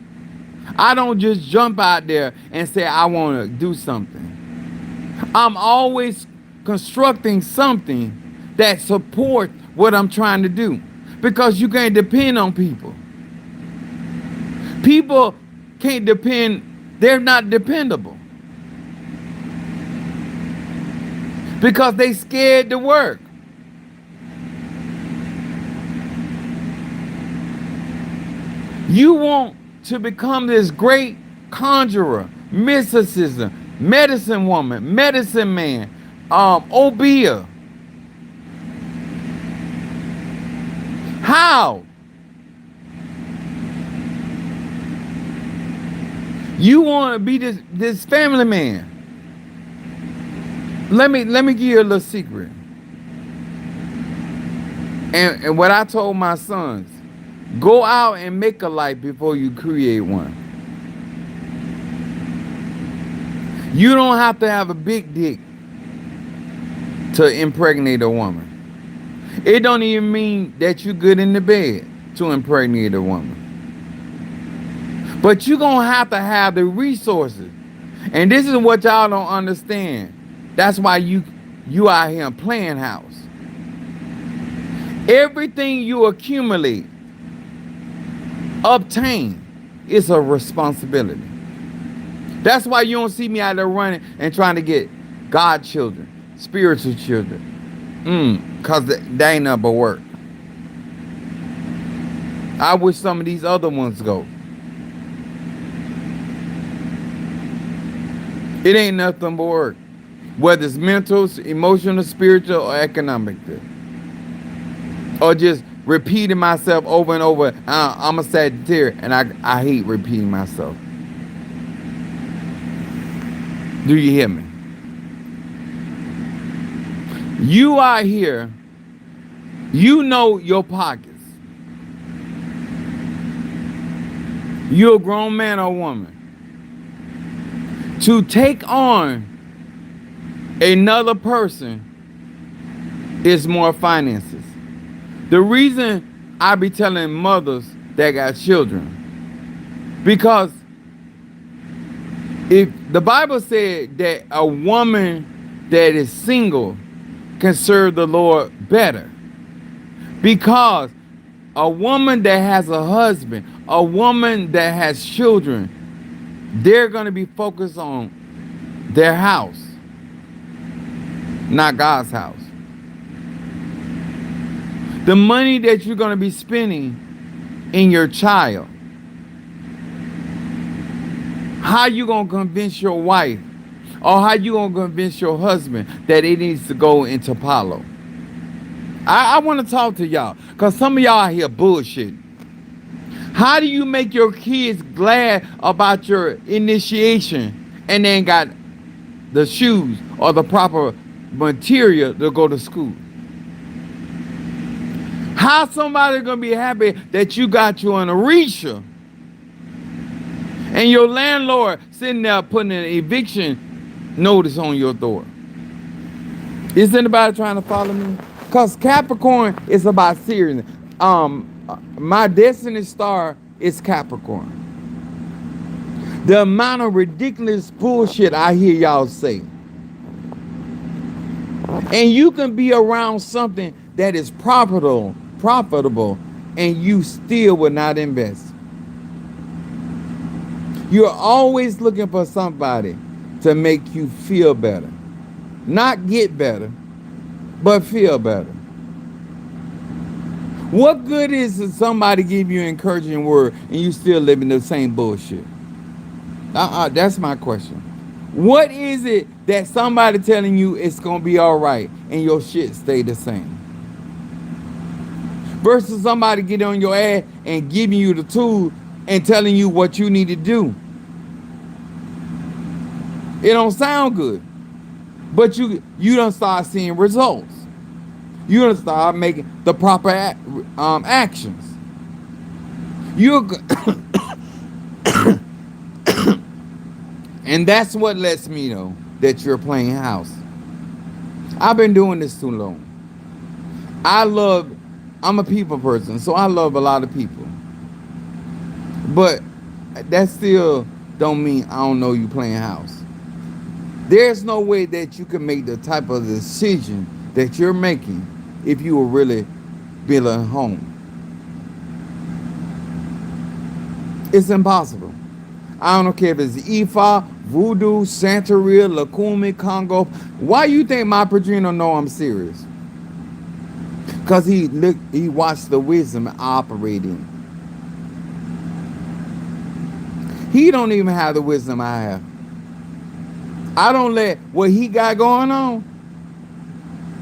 I don't just jump out there and say I want to do something. I'm always constructing something that supports what I'm trying to do, because you can't depend on people. People can't depend, they're not dependable. Because they scared to work. You want to become this great conjurer, mysticism, medicine woman, medicine man, Obeah. How? You want to be this family man. Let me give you a little secret. And what I told my sons, go out and make a life before you create one. You don't have to have a big dick to impregnate a woman. It don't even mean that you're good in the bed to impregnate a woman. But you're going to have the resources. And this is what y'all don't understand. That's why you out here playing house. Everything you accumulate, obtain, is a responsibility. That's why you don't see me out there running and trying to get God children, spiritual children. Because they ain't nothing but work. I wish some of these other ones go. It ain't nothing but work. Whether it's mental, emotional, spiritual, or economic. Or just repeating myself over and over. I'm a Sagittarius, and I hate repeating myself. Do you hear me? You are here. You know your pockets. You're a grown man or woman. To take on another person is more finances. The reason I be telling mothers that got children, because if the Bible said that a woman that is single can serve the Lord better, because a woman that has a husband, a woman that has children, they're going to be focused on their house, not God's house. The money that you're going to be spending in your child, how you going to convince your wife or how you going to convince your husband that it needs to go into Palo? I want to talk to y'all, because some of y'all out here bullshit. How do you make your kids glad about your initiation and then got the shoes or the proper material to go to school? How somebody gonna be happy that you got you an Orisha and your landlord sitting there putting an eviction notice on your door? Is anybody trying to follow me? Because Capricorn is about seriousness. My destiny star is Capricorn. The amount of ridiculous bullshit I hear y'all say. And you can be around something that is profitable, and you still will not invest. You're always looking for somebody to make you feel better. Not get better, but feel better. What good is it somebody give you an encouraging word and you still living the same bullshit? That's my question. What is it that somebody telling you it's going to be all right and your shit stay the same? Versus somebody getting on your ass and giving you the tool and telling you what you need to do. It don't sound good. But you don't start seeing results. You don't start making the proper actions. And that's what lets me know that you're playing house. I've been doing this too long. I'm a people person, so I love a lot of people. But that still don't mean I don't know you playing house. There's no way that you can make the type of decision that you're making if you were really building a home. It's impossible. I don't care if it's Ifa, Voodoo, Santeria, Lakumi, Congo. Why you think my Padrino know I'm serious? Because he watched the wisdom operating. He don't even have the wisdom I have. I don't let what he got going on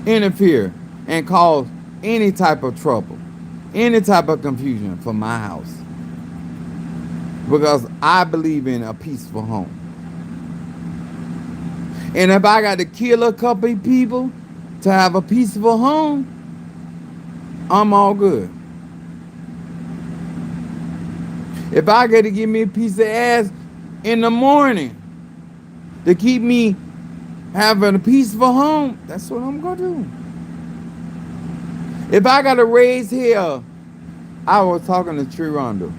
interfere and cause any type of trouble, any type of confusion for my house. Because I believe in a peaceful home. And if I got to kill a couple of people to have a peaceful home, I'm all good. If I got to give me a piece of ass in the morning to keep me having a peaceful home, that's what I'm going to do. If I got to raise hell, I was talking to Trirondo.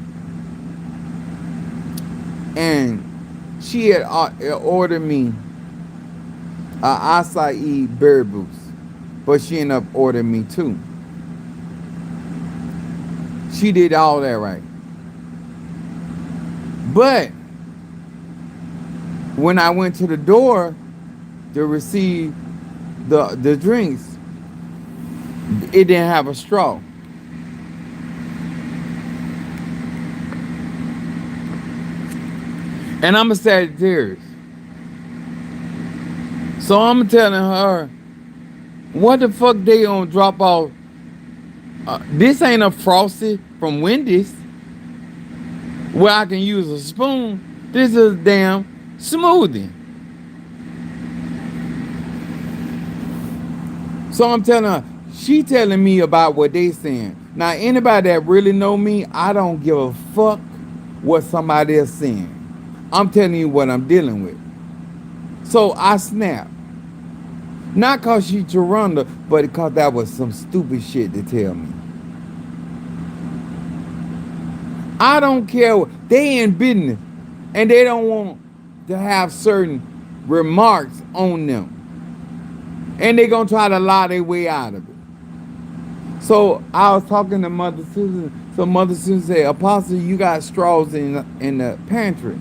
And she had ordered me a acai berry boost. But she ended up ordering me two. She did all that right. But when I went to the door to receive the drinks, it didn't have a straw. And I'm a Sagittarius. So I'm telling her, what the fuck they gonna drop off? This ain't a Frosty from Wendy's where I can use a spoon. This is a damn smoothie. So I'm telling her, she telling me about what they saying. Now, anybody that really know me, I don't give a fuck what somebody is saying. I'm telling you what I'm dealing with. So I snapped. Not cause she Toronto, but because that was some stupid shit to tell me. I don't care. They in business, and they don't want to have certain remarks on them. And they gonna try to lie their way out of it. So I was talking to Mother Susan. So Mother Susan said, Apostle, you got straws in the pantry.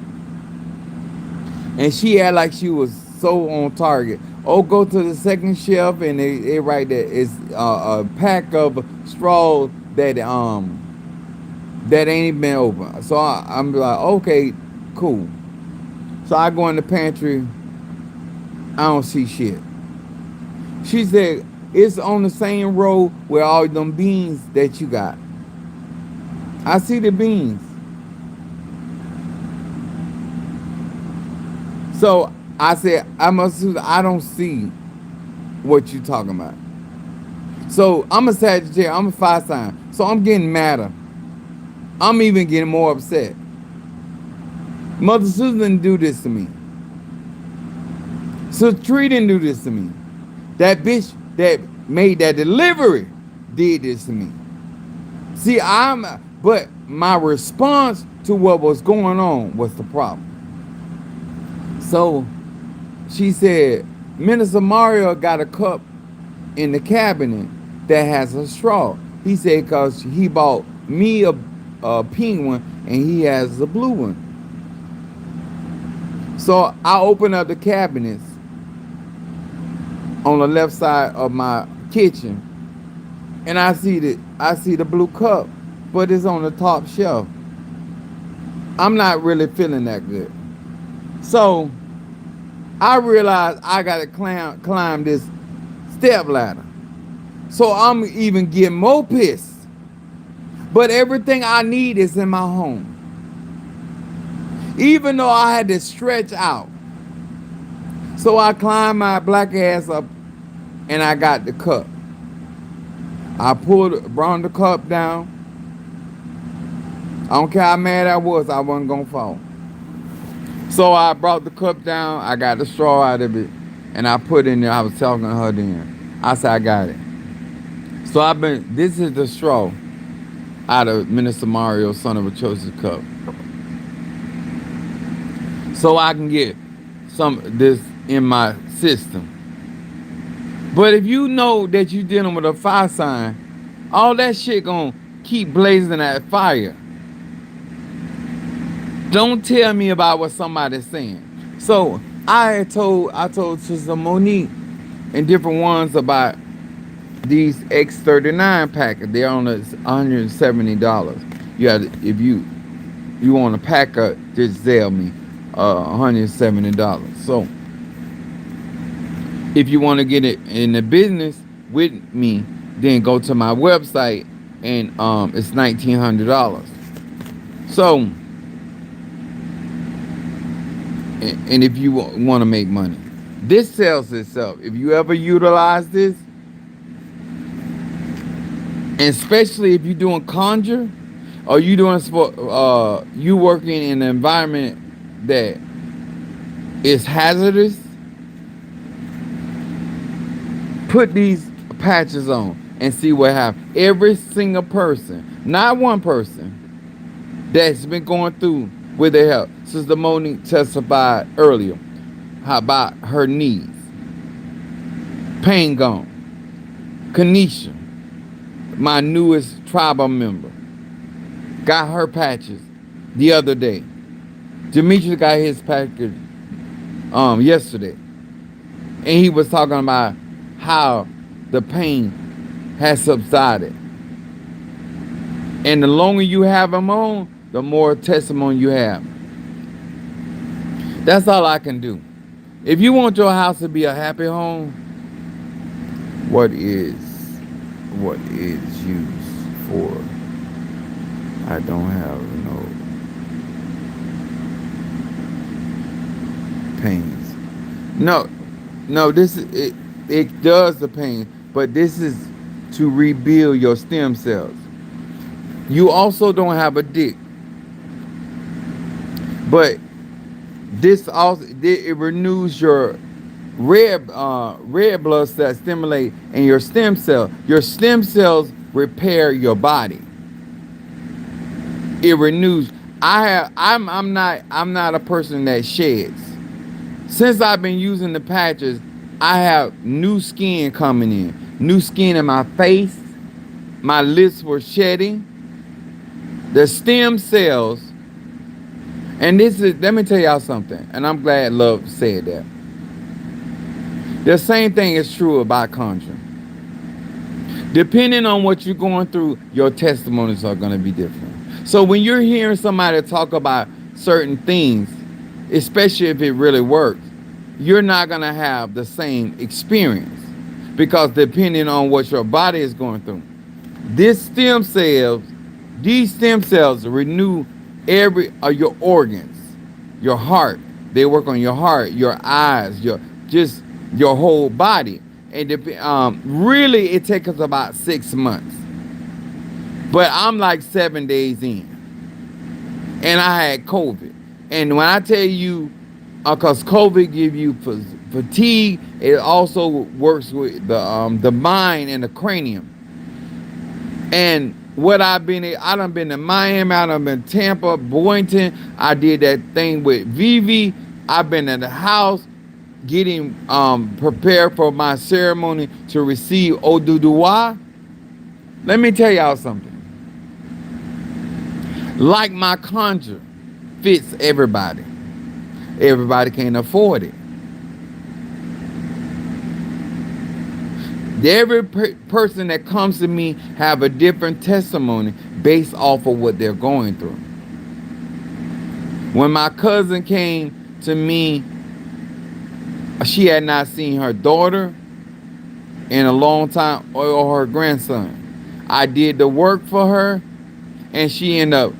And she had like she was so on target. Oh, go to the second shelf and they write that it's a pack of straws that ain't been open. So I'm like, okay, cool. So I go in the pantry. I don't see shit. She said, it's on the same row where all them beans that you got. I see the beans. So I said, I don't see what you talking about. So I'm a Sagittarius, I'm a fire sign. So I'm getting madder. I'm even getting more upset. Mother Susan didn't do this to me. So Tree didn't do this to me. That bitch that made that delivery did this to me. See, but my response to what was going on was the problem. So she said, Minister Mario got a cup in the cabinet that has a straw. He said because he bought me a pink one and he has a blue one. So I opened up the cabinets on the left side of my kitchen, and I see the blue cup, but it's on the top shelf. I'm not really feeling that good. So I realized I gotta climb this step ladder. So I'm even getting more pissed. But everything I need is in my home. Even though I had to stretch out. So I climbed my black ass up and I got the cup. I brought the cup down. I don't care how mad I wasn't gonna fall. So I brought the cup down, I got the straw out of it, and I put in there. I was talking to her then. I said, I got it. So this is the straw out of Minister Mario, son of a chosen cup. So I can get this in my system. But if you know that you're dealing with a fire sign, all that shit gonna keep blazing that fire. Don't tell me about what somebody's saying. So I told Sister Monique and different ones about these X39 packets. They're on $170. You have if you want a packer, just sell me $170. So if you want to get it in the business with me, then go to my website and it's $1,900. So and if you want to make money, this sells itself. If you ever utilize this, and especially if you're doing conjure or you doing you working in an environment that is hazardous, put these patches on and see what happens. Every single person, not one person, that's been going through with their health. Sister Monique testified earlier about her knees. Pain gone. Kanisha, my newest tribal member. got her patches the other day. Demetrius got his package yesterday. And he was talking about how the pain has subsided. And the longer you have them on, the more testimony you have. That's all I can do. If you want your house to be a happy home, what is used for? I don't have no pains. No, this is it does the pain, but this is to rebuild your stem cells. You also don't have a dick, but this also it renews your red blood cells, stimulate, and your stem cell. Your stem cells repair your body. It renews. I'm not a person that sheds. Since I've been using the patches, I have new skin coming in. New skin in my face. My lips were shedding. The stem cells. And this is, let me tell y'all something. And I'm glad Love said that. The same thing is true about conjuring. Depending on what you're going through, your testimonies are going to be different. So when you're hearing somebody talk about certain things, especially if it really works, you're not going to have the same experience, because depending on what your body is going through, these stem cells renew every of your organs, your heart. They work on your heart, your eyes, your whole body. And really, it takes us about 6 months. But I'm like 7 days in, and I had COVID. And when I tell you, because COVID give you fatigue, it also works with the mind and the cranium. And what I done been to Miami, I done been to Tampa, Boynton. I did that thing with Vivi. I've been at the house getting prepared for my ceremony to receive Oduduwa. Let me tell y'all something. Like my conjure fits everybody. Everybody can't afford it. Every person that comes to me have a different testimony based off of what they're going through. When my cousin came to me, she had not seen her daughter in a long time, or her grandson. I did the work for her, and she ended up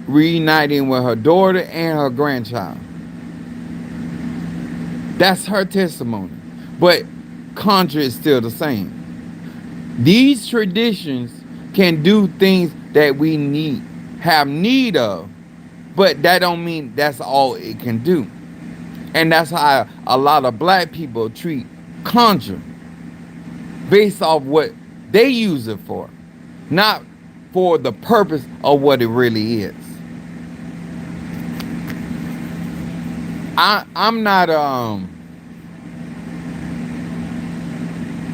reuniting with her daughter and her grandchild. That's her testimony. But conjure is still the same. These traditions can do things that we have need of, but that don't mean that's all it can do. And that's how a lot of black people treat conjure, based off what they use it for, not for the purpose of what it really is. I'm not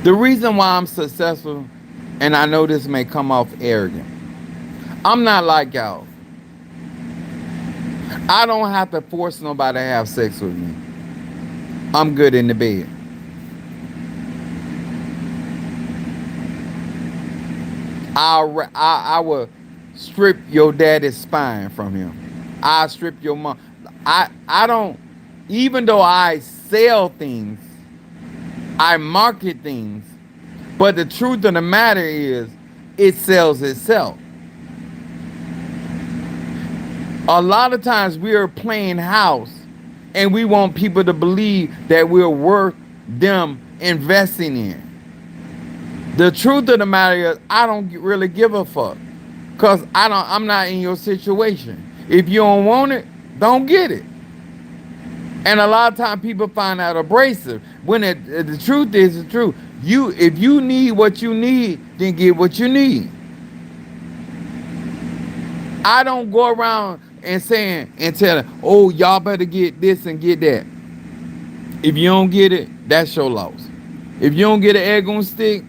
the reason why I'm successful, and I know this may come off arrogant, I'm not like y'all. I don't have to force nobody to have sex with me. I'm good in the bed. I will strip your daddy's spine from him. I'll strip your mom. I don't, even though I sell things, I market things, but the truth of the matter is, it sells itself. A lot of times we are playing house, and we want people to believe that we're worth them investing in. The truth of the matter is, I don't really give a fuck, because I'm not in your situation. If you don't want it, don't get it. And a lot of times people find that abrasive, when the truth is the truth. If you need what you need, then get what you need. I don't go around and saying and telling, oh, y'all better get this and get that. If you don't get it, that's your loss. If you don't get an egg on stick,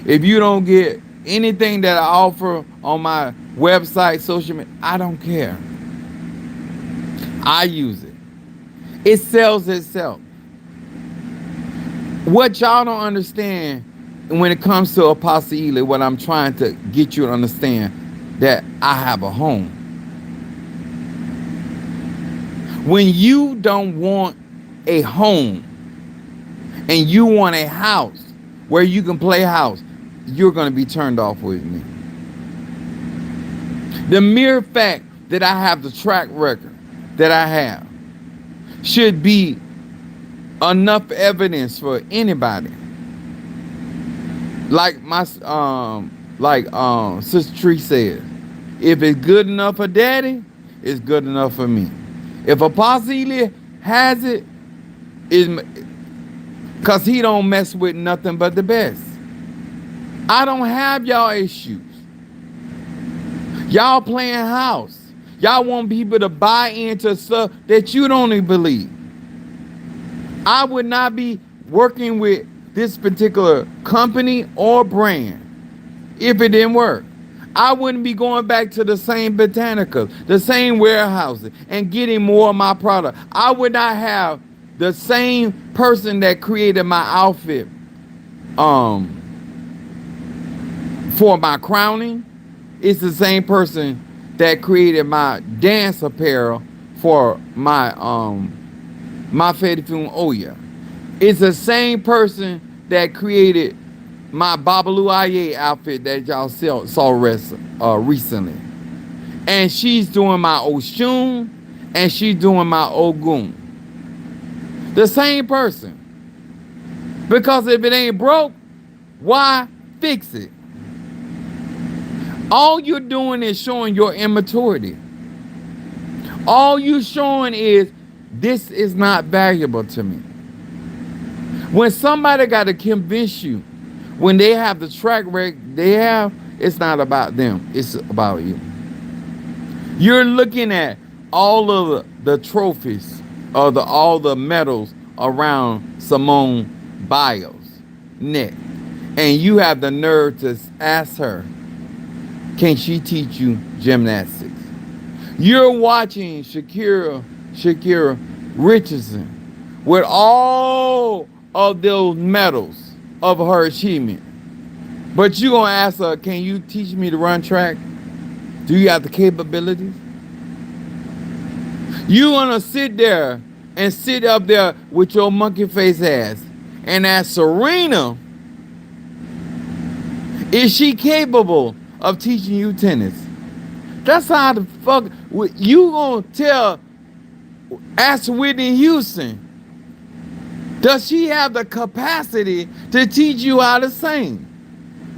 if you don't get anything that I offer on my website, social media. I don't care. I use it. It sells itself. What y'all don't understand when it comes to Apostle Ely, what I'm trying to get you to understand, that I have a home. When you don't want a home and you want a house where you can play house, you're going to be turned off with me. The mere fact that I have the track record that I have should be enough evidence for anybody. Like my Sister Tree said, if it's good enough for Daddy, it's good enough for me. If Apostle Ely has it, is because he don't mess with nothing but the best. I don't have y'all issues. Y'all playing house. Y'all want people to buy into stuff that you don't even believe. I would not be working with this particular company or brand if it didn't work. I wouldn't be going back to the same botanicals, the same warehouses, and getting more of my product. I would not have the same person that created my outfit for my crowning. It's the same person that created my dance apparel for my my Fedifun Oya. It's the same person that created my Babalu Aye outfit that y'all saw recently. And she's doing my Oshun and she's doing my Ogun. The same person. Because if it ain't broke, why fix it? All you're doing is showing your immaturity. All you showing is this is not valuable to me. When somebody got to convince you, when they have the track record they have, it's not about them. It's about you. You're looking at all of the trophies or all the medals around Simone Biles' neck. And you have the nerve to ask her, can she teach you gymnastics? You're watching Shakira Richardson with all of those medals of her achievement. But you're going to ask her, can you teach me to run track? Do you have the capabilities? You're going to sit there and sit up there with your monkey face ass and ask Serena, is she capable of teaching you tennis? That's how the fuck you gonna tell. Ask Whitney Houston, does she have the capacity to teach you how to sing?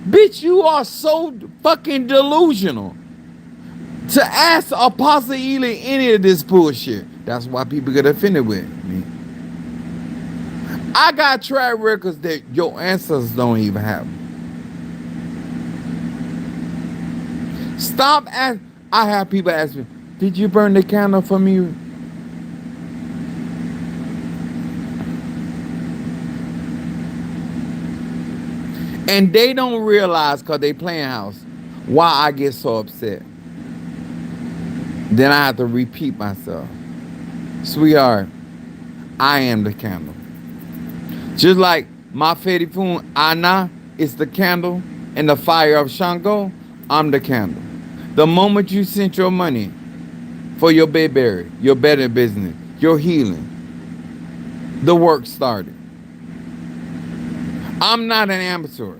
Bitch, you are so fucking delusional to ask Apostle Ely any of this bullshit. That's why people get offended with me. I got track records that your ancestors don't even have. Stop asking. I have people ask me, did you burn the candle for me? And they don't realize, because they playing house, why I get so upset. Then I have to repeat myself. Sweetheart, I am the candle. Just like my Fedifun Ana is the candle and the fire of Shango, I'm the candle. The moment you sent your money for your baby, your better business, your healing, the work started. I'm not an amateur.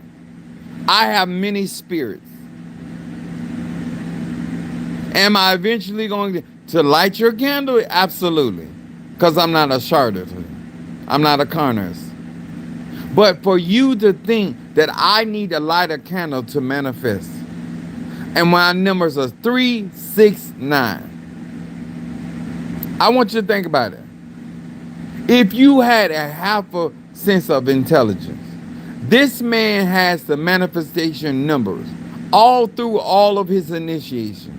I have many spirits. Am I eventually going to light your candle? Absolutely. Because I'm not a charlatan. I'm not a connerist. But for you to think that I need to light a candle to manifest, and my numbers are 3, 6, 9. I want you to think about it. If you had a half a sense of intelligence, this man has the manifestation numbers all through all of his initiation.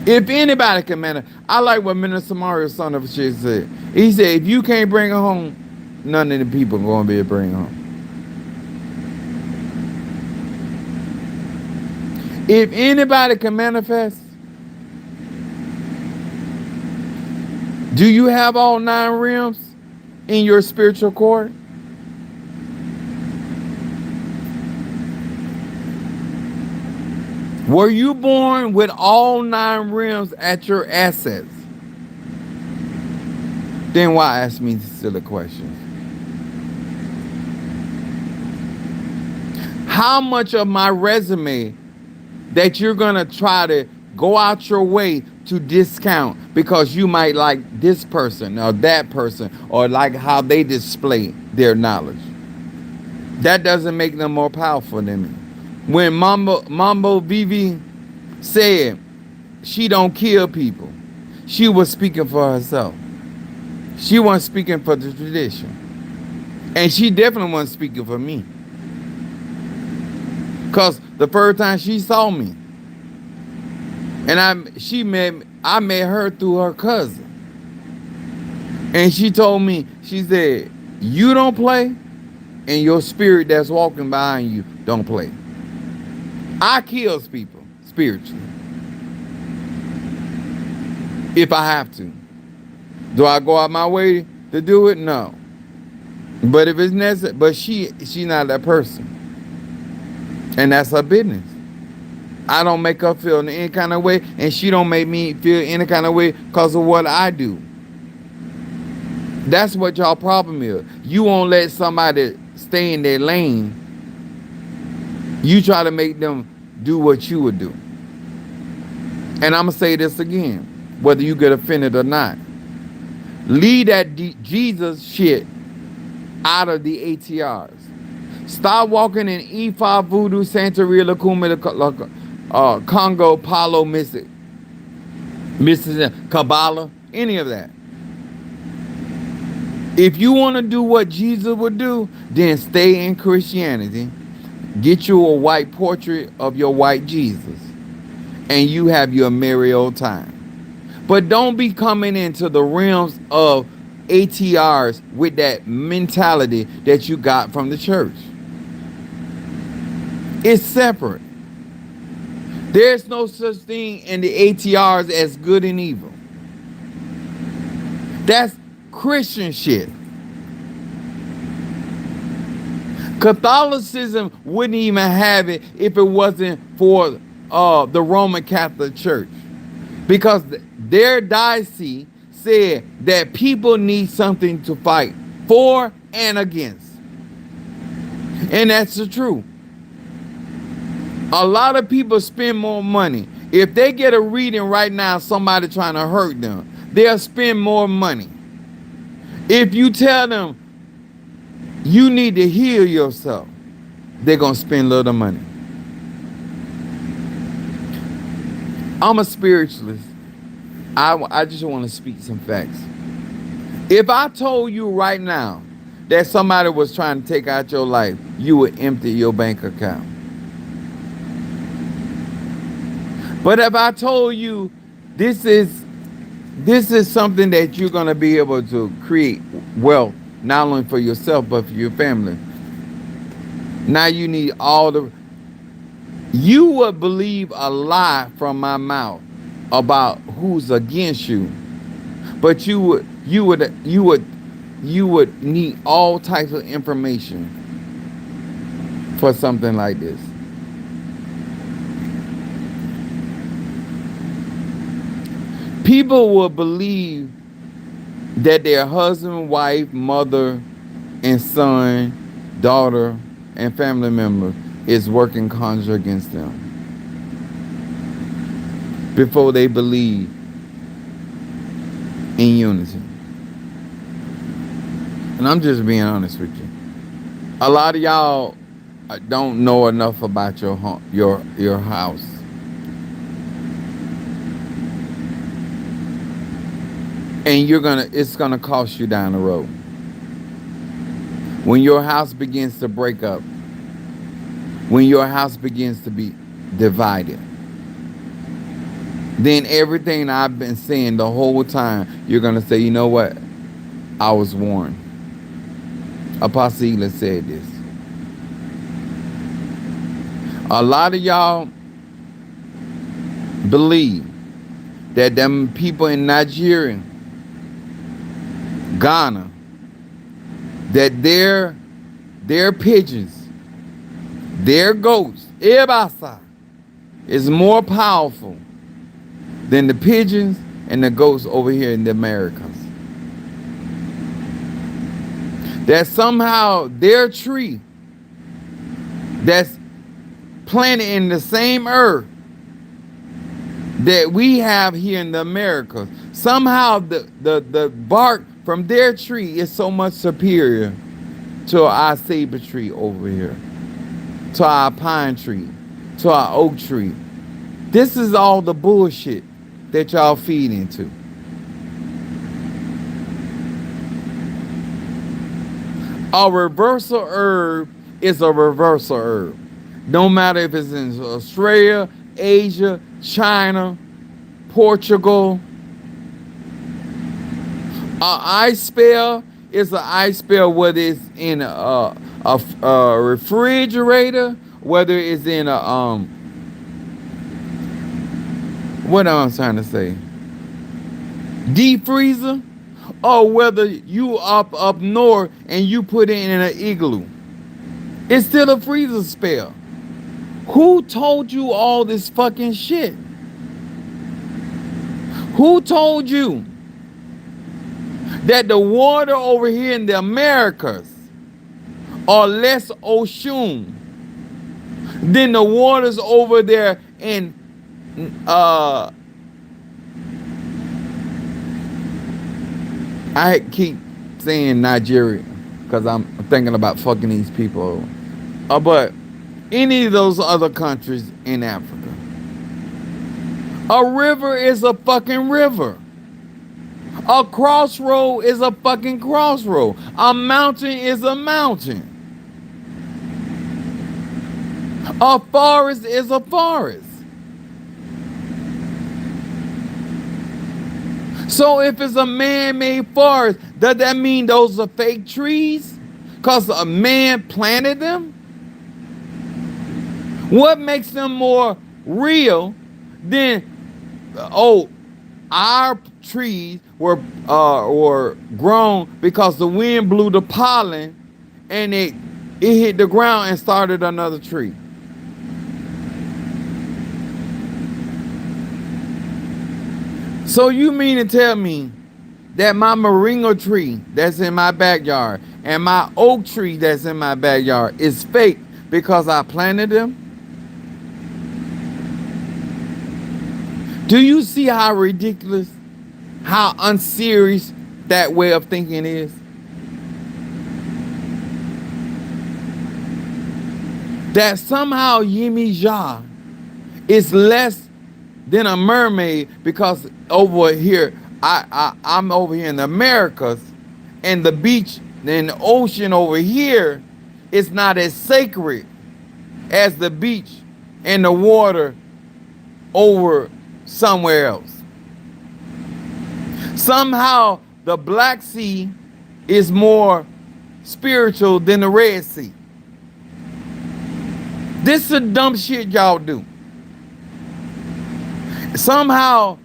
If anybody can manifest, I like what Minister Mario, son of a shit, said. He said, if you can't bring her home, none of the people are going to be able to bring her home. If anybody can manifest, do you have all 9 realms in your spiritual court? Were you born with all 9 realms at your assets? Then why ask me silly questions? How much of my resume that you're going to try to go out your way to discount because you might like this person or that person or like how they display their knowledge? That doesn't make them more powerful than me. When Mambo Vivi said she don't kill people, she was speaking for herself. She wasn't speaking for the tradition. And she definitely wasn't speaking for me. Because the first time she saw me, and I met her through her cousin. And she told me, she said, you don't play, and your spirit that's walking behind you don't play. I kills people spiritually. If I have to. Do I go out my way to do it? No. But if it's necessary, but she's not that person. And that's her business. I don't make her feel in any kind of way, and she don't make me feel any kind of way because of what I do. That's what y'all problem is. You won't let somebody stay in their lane. You try to make them do what you would do. And I'm going to say this again, whether you get offended or not. Leave that Jesus shit out of the ATRs. Stop walking in Ifa, Voodoo, Santeria, Lakuma, Congo, Palo, Mississippi, Kabbalah, any of that. If you want to do what Jesus would do, then stay in Christianity. Get you a white portrait of your white Jesus. And you have your merry old time. But don't be coming into the realms of ATRs with that mentality that you got from the church. It's separate. There's no such thing in the ATRs as good and evil. That's Christian shit. Catholicism wouldn't even have it if it wasn't for the Roman Catholic Church. Because their diocese said that people need something to fight for and against. And that's the truth. A lot of people spend more money. If they get a reading right now, somebody trying to hurt them, they'll spend more money. If you tell them you need to heal yourself, they're going to spend a little money. I'm a spiritualist. I just want to speak some facts. If I told you right now that somebody was trying to take out your life, you would empty your bank account. But if I told you this is something that you're going to be able to create wealth, not only for yourself, but for your family. Now you need you would believe a lie from my mouth about who's against you. But you would need all types of information for something like this. People will believe that their husband, wife, mother, and son, daughter, and family member is working conjure against them before they believe in unity. And I'm just being honest with you. A lot of y'all don't know enough about your house. And it's gonna cost you down the road. When your house begins to break up, when your house begins to be divided, then everything I've been saying the whole time, you're gonna say, you know what? I was warned. Apostle Ela said this. A lot of y'all believe that them people in Nigeria, Ghana, that their pigeons, their goats, Ebasa, is more powerful than the pigeons and the goats over here in the Americas. That somehow their tree that's planted in the same earth that we have here in the Americas, somehow the bark from their tree is so much superior to our saber tree over here, to our pine tree, to our oak tree. This is all the bullshit that y'all feed into. A reversal herb is a reversal herb. No matter if it's in Australia, Asia, China, Portugal. An ice spell is an ice spell, whether it's in a refrigerator, whether it's in a what am I trying to say? Deep freezer, or whether you up north and you put it in an igloo. It's still a freezer spell. Who told you all this fucking shit? Who told you that the water over here in the Americas are less ocean than the waters over there in I keep saying Nigeria because I'm thinking about fucking these people. But any of those other countries in Africa. A river is a fucking river. A crossroad is a fucking crossroad. A mountain is a mountain. A forest is a forest. So if it's a man-made forest, does that mean those are fake trees? Because a man planted them? What makes them more real than, our trees were grown because the wind blew the pollen and it hit the ground and started another tree? So you mean to tell me that my moringa tree that's in my backyard and my oak tree that's in my backyard is fake because I planted them? Do you see how ridiculous, how unserious that way of thinking is? That somehow Yemi Ja is less than a mermaid because over here, I'm over here in the Americas, and the beach and the ocean over here is not as sacred as the beach and the water over somewhere else. Somehow the Black Sea is more spiritual than the Red Sea. This is the dumb shit y'all do. Somehow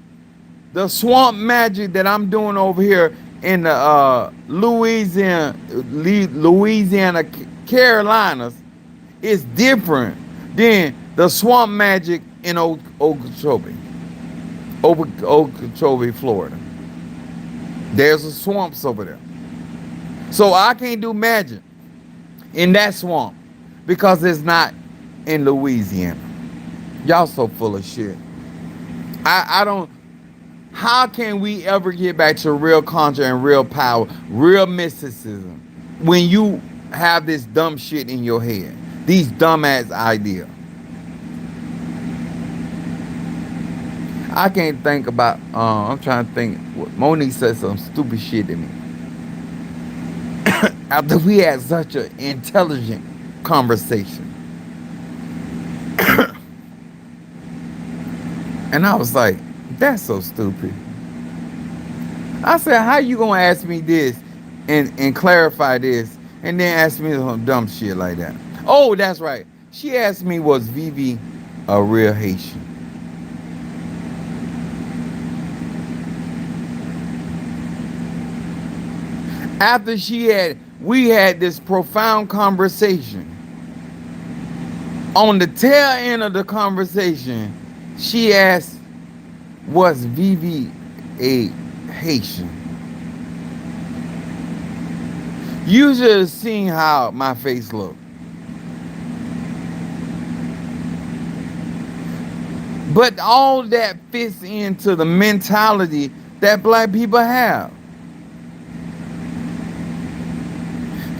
the swamp magic that I'm doing over here in the Louisiana, Carolinas is different than the swamp magic in Okeechobee, Florida. There's a swamps over there. So I can't do magic in that swamp because it's not in Louisiana. Y'all so full of shit. I don't, how can we ever get back to real culture and real power, real mysticism, when you have this dumb shit in your head, these dumbass ideas? I can't think about, I'm trying to think, Monique said some stupid shit to me. After we had such an intelligent conversation. And I was like, that's so stupid. I said, how you gonna ask me this and clarify this and then ask me some dumb shit like that? Oh, that's right. She asked me, was Vivi a real Haitian? After we had this profound conversation. On the tail end of the conversation, she asked, "Was Vivi a Haitian?" You should have seen how my face looked. But all that fits into the mentality that black people have.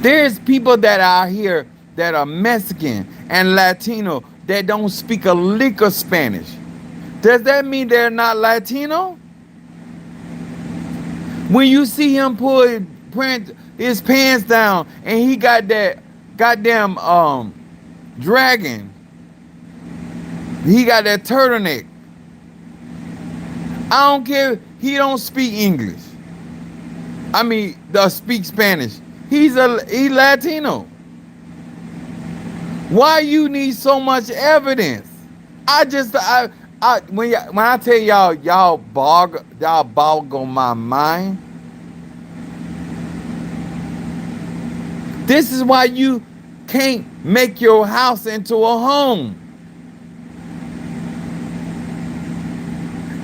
There's people that are here that are Mexican and Latino that don't speak a lick of Spanish. Does that mean they're not Latino? When you see him pull his pants down and he got that goddamn dragon, he got that turtleneck. I don't care. He don't speak English. I mean, speak Spanish. He's Latino. Why you need so much evidence? When I tell y'all boggle my mind. This is why you can't make your house into a home.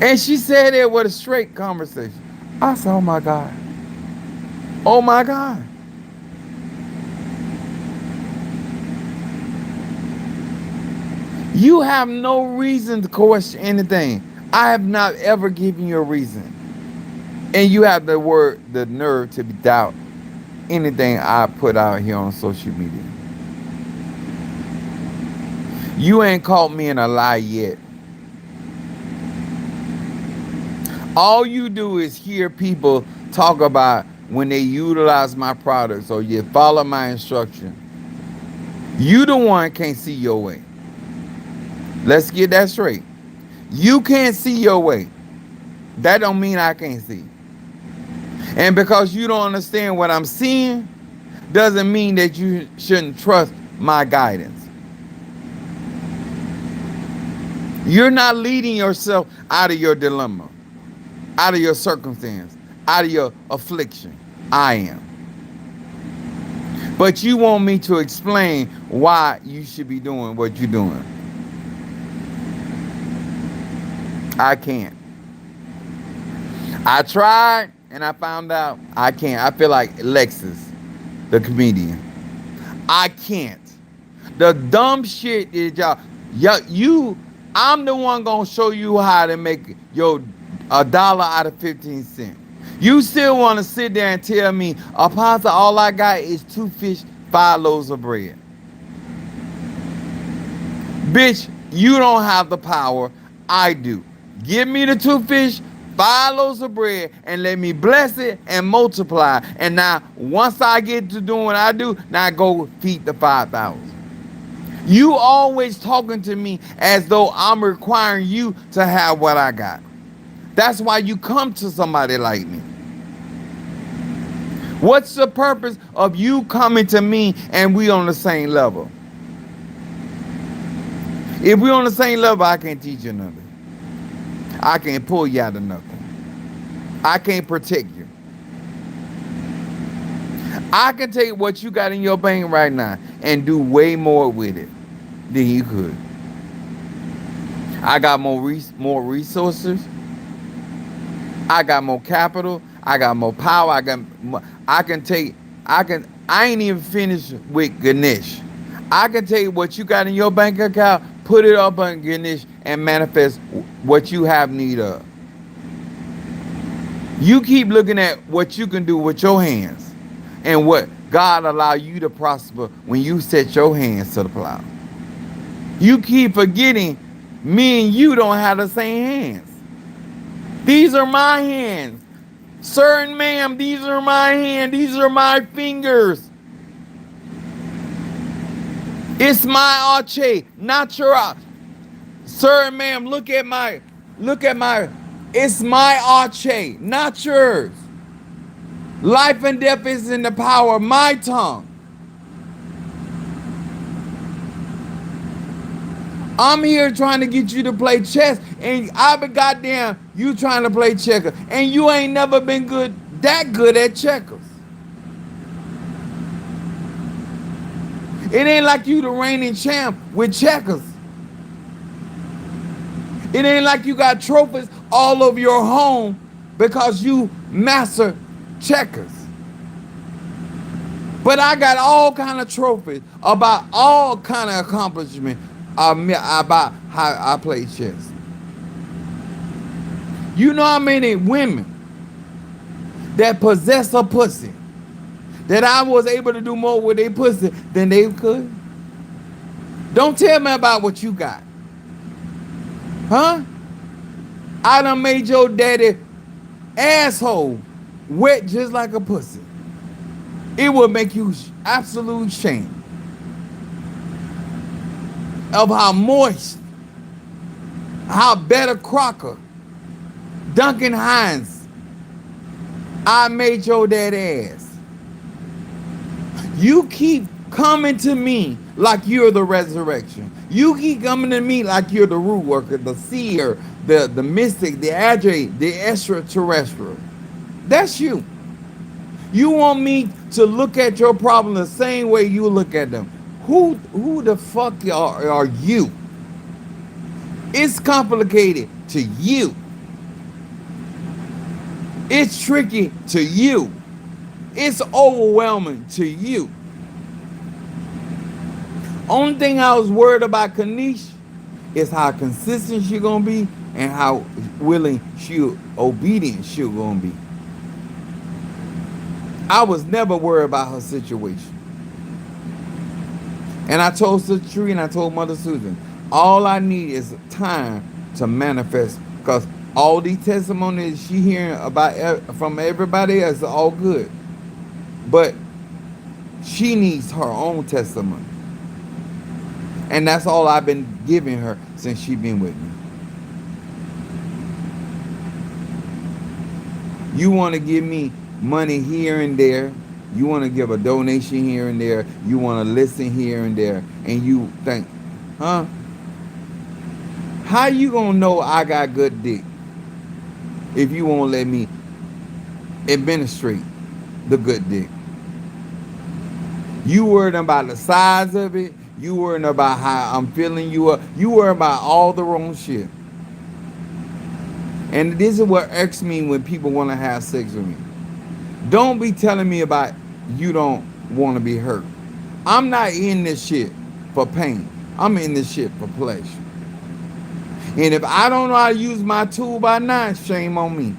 And she said it with a straight conversation. I said, oh my God. Oh my God. You have no reason to question anything. I have not ever given you a reason. And you have the nerve to doubt anything I put out here on social media. You ain't caught me in a lie yet. All you do is hear people talk about when they utilize my products or you follow my instruction. You the one can't see your way. Let's get that straight. You can't see your way. That don't mean I can't see. And because you don't understand what I'm seeing, doesn't mean that you shouldn't trust my guidance. You're not leading yourself out of your dilemma, out of your circumstance, out of your affliction. I am. But you want me to explain why you should be doing what you're doing. I can't. I tried and I found out I can't. I feel like Lexus, the comedian. I can't. The dumb shit is I'm the one gonna show you how to make your $1 out of 15 cents. You still want to sit there and tell me, Apostle, all I got is 2 fish, 5 loaves of bread. Bitch, you don't have the power. I do. Give me the 2 fish, 5 loaves of bread, and let me bless it and multiply. And now, once I get to doing what I do, now go feed the 5,000. You always talking to me as though I'm requiring you to have what I got. That's why you come to somebody like me. What's the purpose of you coming to me and we on the same level? If we on the same level, I can't teach you nothing. I can't pull you out of nothing. I can't protect you. I can take what you got in your bank right now and do way more with it than you could. I got more resources. I got more capital. I got more power. I ain't even finished with Ganesh. I can take what you got in your bank account, put it up on Ganesh, and manifest what you have need of. You keep looking at what you can do with your hands and what God allow you to prosper when you set your hands to the plow. You keep forgetting me and you don't have the same hands. These are my hands. Sir and ma'am, these are my hands. These are my fingers. It's my arche, not your. Sir and ma'am, look at my, it's my arche, not yours. Life and death is in the power of my tongue. I'm here trying to get you to play chess, and I be goddamn you trying to play checkers, and you ain't never been that good at checkers. It ain't like you the reigning champ with checkers. It ain't like you got trophies all over your home because you master checkers. But I got all kind of trophies about all kind of accomplishment about how I play chess. You know how many women that possess a pussy that I was able to do more with their pussy than they could? Don't tell me about what you got. Huh? I done made your daddy asshole wet just like a pussy. It will make you absolute shame of how moist, how better Crocker, Duncan Hines, I made your daddy ass. You keep coming to me like you're the resurrection. You keep coming to me like you're the root worker, the seer, the mystic, the agile, the extraterrestrial. That's you. You want me to look at your problem the same way you look at them. Who the fuck are you? It's complicated to you. It's tricky to you. It's overwhelming to you. Only thing I was worried about Kanish is how consistent she gonna be and how willing obedient she gonna be. I was never worried about her situation. And I told Sister Tree and I told Mother Susan, all I need is time to manifest, because all these testimonies she hearing about from everybody is all good. But she needs her own testimony. And that's all I've been giving her since she been with me. You want to give me money here and there. You want to give a donation here and there. You want to listen here and there. And you think, huh? How you going to know I got good dick if you won't let me administrate the good dick? You worried about the size of it. You worried about how I'm feeling you up. You worried about all the wrong shit. And this is what irks me when people want to have sex with me. Don't be telling me about you don't want to be hurt. I'm not in this shit for pain. I'm in this shit for pleasure. And if I don't know how to use my tool by now, shame on me.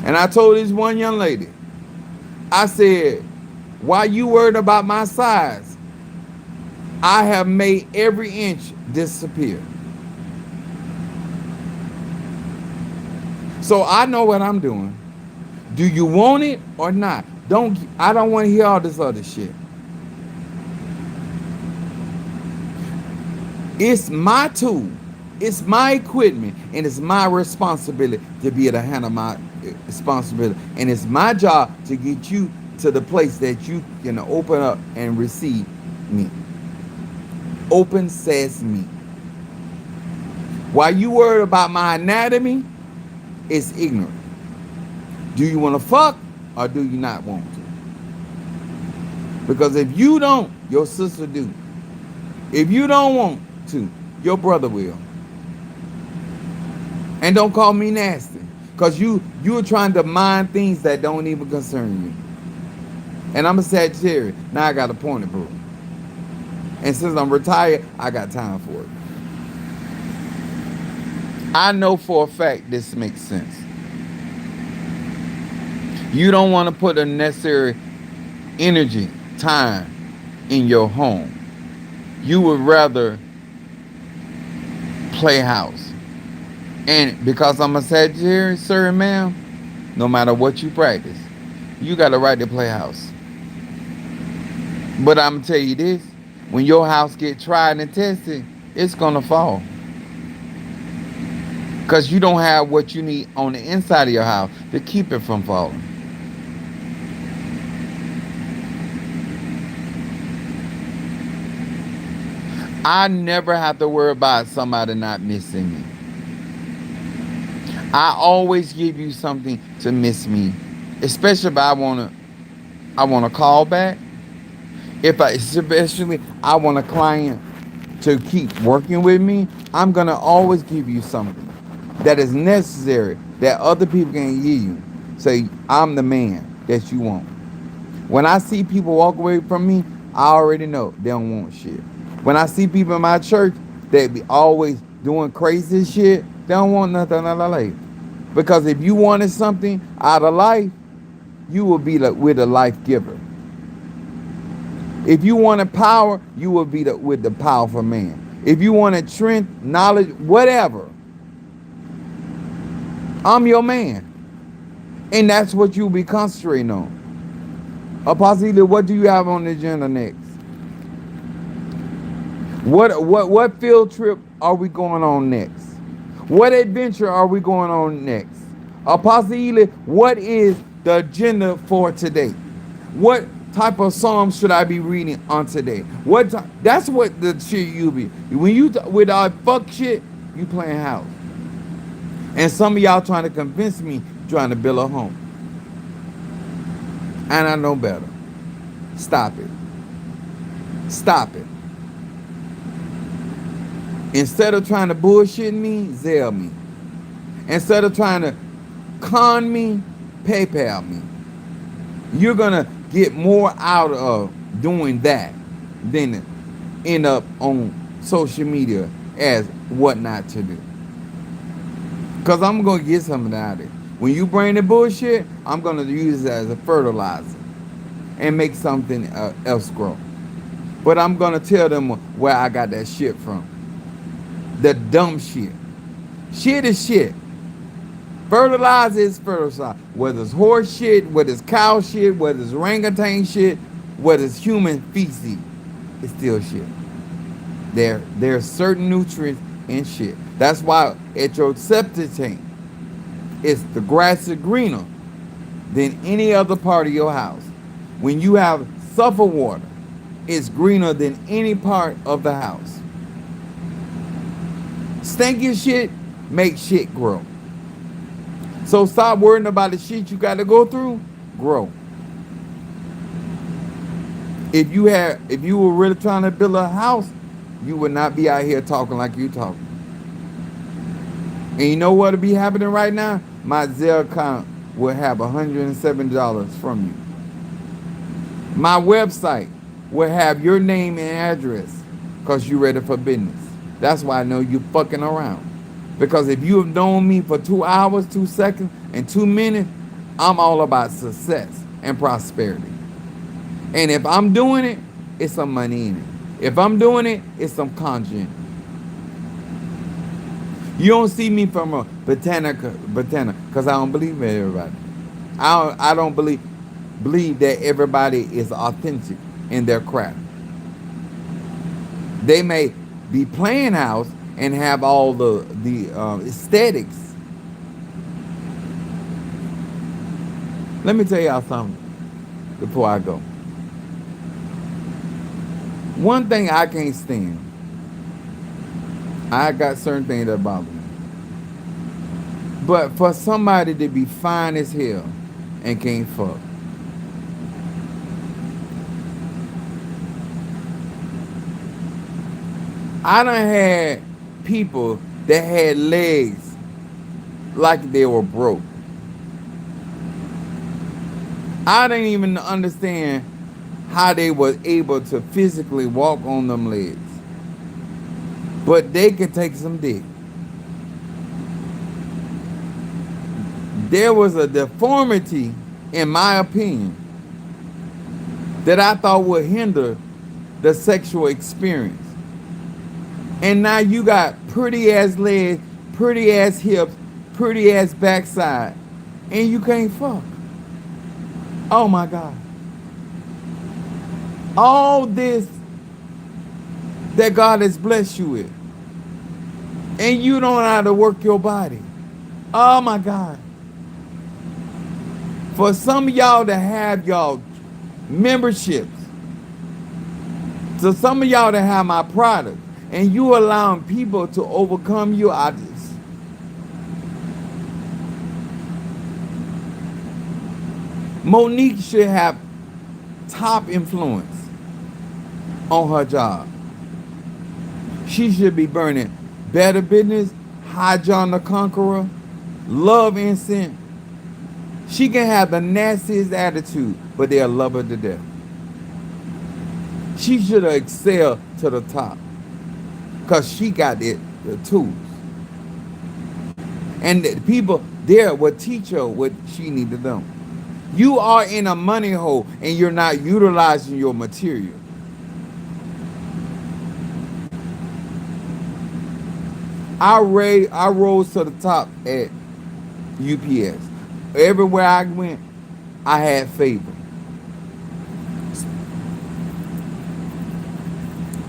And I told this one young lady, I said, why you worried about my size? I have made every inch disappear. So I know what I'm doing. Do you want it or not? I don't want to hear all this other shit. It's my tool. It's my equipment. And it's my responsibility to be able to handle my responsibility. And it's my job to get you to the place that you can open up and receive me. Open sesame. While you worried about my anatomy, it's ignorant. Do you want to fuck or do you not want to? Because if you don't, your sister do. If you don't want to, your brother will. And don't call me nasty, because you're trying to mind things that don't even concern you. And I'm a Sagittarius. Now I got a point to prove. And since I'm retired, I got time for it. I know for a fact this makes sense. You don't want to put a necessary energy, time in your home. You would rather play house. And because I'm a Sagittarius, sir and ma'am, no matter what you practice, you got a right to play house. But I'm going to tell you this, when your house get tried and tested, it's going to fall. Because you don't have what you need on the inside of your house to keep it from falling. I never have to worry about somebody not missing me. I always give you something to miss me. Especially if I wanna call back. If I, especially, I want a client to keep working with me, I'm gonna always give you something that is necessary that other people can give you. Say, I'm the man that you want. When I see people walk away from me, I already know they don't want shit. When I see people in my church that be always doing crazy shit, they don't want nothing out of life. Because if you wanted something out of life, you will be with the life giver. If you wanted power, you will be with the powerful man. If you wanted strength, knowledge, whatever, I'm your man. And that's what you'll be concentrating on. Apostle, what do you have on the agenda next? What field trip are we going on next? What adventure are we going on next? Apostle Ely, what is the agenda for today? What type of psalm should I be reading on today? That's what the shit you be. When you with our fuck shit, you playing house. And some of y'all trying to convince me trying to build a home. And I know better. Stop it. Stop it. Instead of trying to bullshit me, Zelle me. Instead of trying to con me, PayPal me. You're gonna get more out of doing that than end up on social media as what not to do. Cause I'm gonna get something out of it. When you bring the bullshit, I'm gonna use it as a fertilizer and make something else grow. But I'm gonna tell them where I got that shit from. The dumb shit. Shit is shit. Fertilizer is fertilizer. Whether it's horse shit, whether it's cow shit, whether it's orangutan shit, whether it's human feces, it's still shit. There's certain nutrients in shit. That's why at your septic tank, it's the grass is greener than any other part of your house. When you have sulfur water, it's greener than any part of the house. Stinky shit makes shit grow. So stop worrying about the shit you got to go through. Grow. If you were really trying to build a house, you would not be out here talking like you talking. And you know what'll be happening right now? My Zelle account will have $170 from you. My website will have your name and address because you're ready for business. That's why I know you fucking around. Because if you have known me for 2 hours, 2 seconds, and 2 minutes, I'm all about success and prosperity. And if I'm doing it, it's some money in it. If I'm doing it, it's some content. You don't see me from a botanica, because I don't believe in everybody. I don't believe that everybody is authentic in their craft. They may be playing house and have all the aesthetics. Let me tell y'all something before I go. One thing I can't stand, I got certain things that bother me. But for somebody to be fine as hell and can't fuck. I done had people that had legs like they were broke. I didn't even understand how they were able to physically walk on them legs. But they could take some dick. There was a deformity, in my opinion, that I thought would hinder the sexual experience. And now you got pretty ass legs, pretty ass hips, pretty ass backside, and you can't fuck. Oh my God. All this that God has blessed you with, and you don't know how to work your body. Oh my God. For some of y'all to have y'all memberships, to some of y'all to have my product, and you allowing people to overcome you, I just, Monique should have top influence. on her job. She should be burning Better Business, High John the Conqueror, Love Incense. She can have the nastiest attitude, but they'll love her to death. She should have excelled to the top because she got the tools. And the people there will teach her what she needs to do. You are in a money hole and you're not utilizing your material. I rose to the top at UPS. Everywhere I went, I had favor.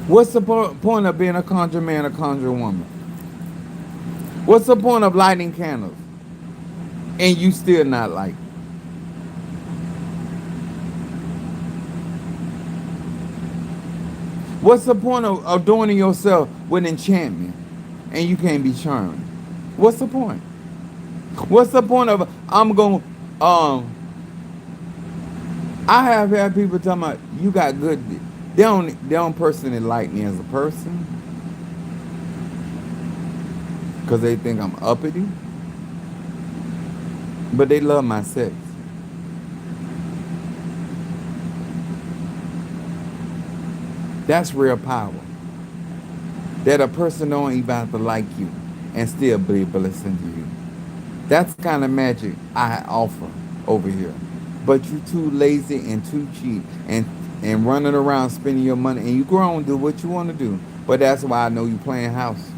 What's the point of being a conjure man, a conjure woman? What's the point of lighting candles and you still not like? What's the point of adorning yourself with enchantment and you can't be charmed? What's the point? What's the point of I'm going I have had people talking about you got good. They don't personally like me as a person because they think I'm uppity, but they love my sex. That's real power. That a person don't even have to like you and still be a blessing to you. That's the kind of magic I offer over here. But you too lazy and too cheap and running around spending your money and you grown, do what you want to do. But that's why I know you playing house.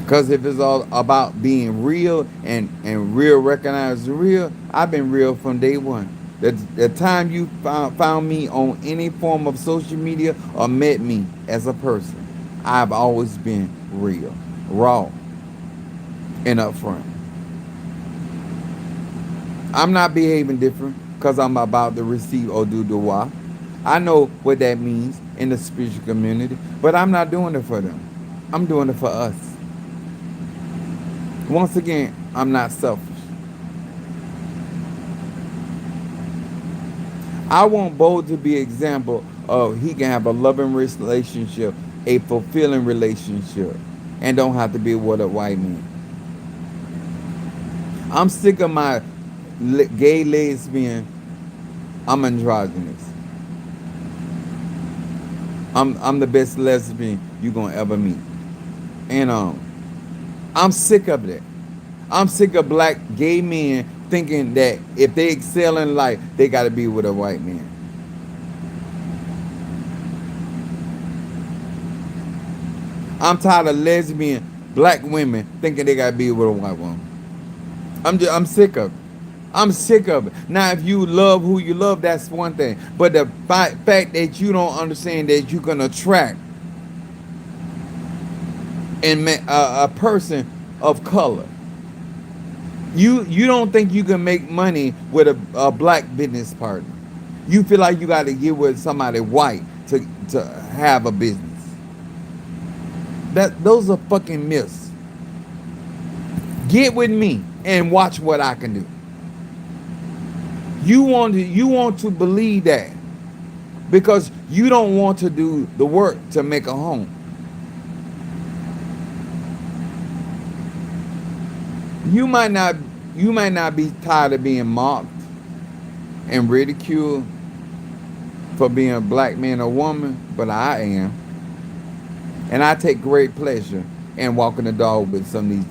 Because if it's all about being real and real recognize real, I've been real from day one. The time you found me on any form of social media or met me as a person, I've always been real, raw, and upfront. I'm not behaving different because I'm about to receive or do dua. I know what that means in the spiritual community, but I'm not doing it for them. I'm doing it for us. Once again, I'm not selfish. I want Bo to be an example of he can have a loving relationship, a fulfilling relationship, and don't have to be with a white man. I'm sick of my gay lesbian. I'm androgynous. I'm the best lesbian you gonna ever meet, and I'm sick of that. I'm sick of black gay men thinking that if they excel in life, they got to be with a white man. I'm tired of lesbian black women thinking they got to be with a white woman. I'm sick of it. I'm sick of it. Now, if you love who you love, that's one thing. But the fact that you don't understand that you can attract a person of color. You don't think you can make money with a black business partner. You feel like you got to get with somebody white to have a business. Those are fucking myths. Get with me and watch what I can do. You want to believe that because you don't want to do the work to make a home. You might not be tired of being mocked and ridiculed for being a black man or woman, but I am. And I take great pleasure in walking the dog with some of these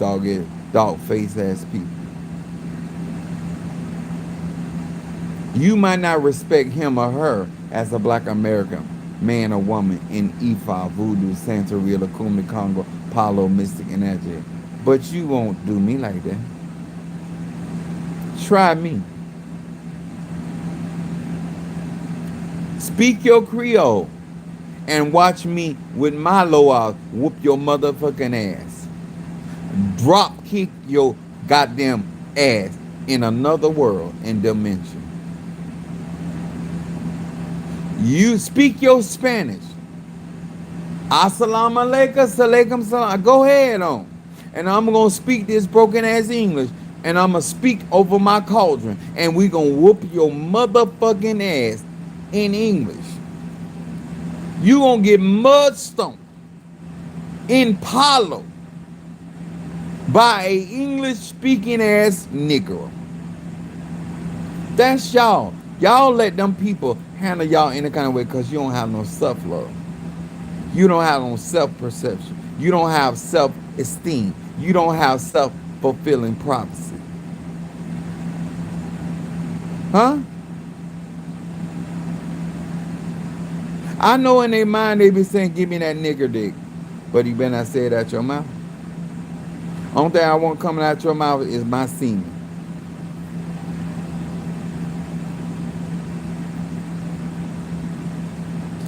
dog face ass people. You might not respect him or her as a black American man or woman in Ifa, Voodoo, Santeria, Lakumi, Congo, Palo, Mystic, and Ajay. But you won't do me like that. Try me. Speak your Creole and watch me with my loa whoop your motherfucking ass. Drop kick your goddamn ass in another world and dimension. You speak your Spanish. Assalamu alaikum, salaikum salam. Go ahead on. And I'm going to speak this broken ass English. And I'm going to speak over my cauldron. And we going to whoop your motherfucking ass in English. You gonna get mudstomped in Palo by a English speaking ass Negro. That's y'all. Y'all let them people handle y'all any kind of way because you don't have no self love. You don't have no self perception. You don't have self esteem. You don't have self fulfilling prophecy. Huh? I know in their mind they be saying, give me that nigger dick. But you better not say it out your mouth. Only thing I want coming out your mouth is my semen.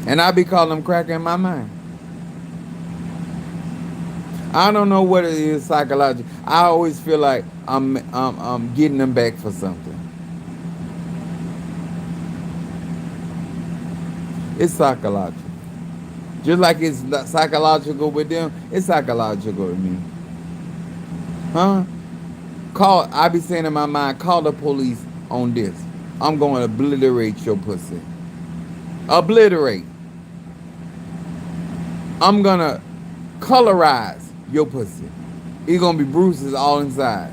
And I be calling them cracker in my mind. I don't know what it is psychologically. I always feel like I'm getting them back for something. It's psychological. Just like it's psychological with them, it's psychological with me. Huh? I be saying in my mind, call the police on this. I'm going to obliterate your pussy. Obliterate. I'm going to colorize your pussy. It's going to be bruises all inside.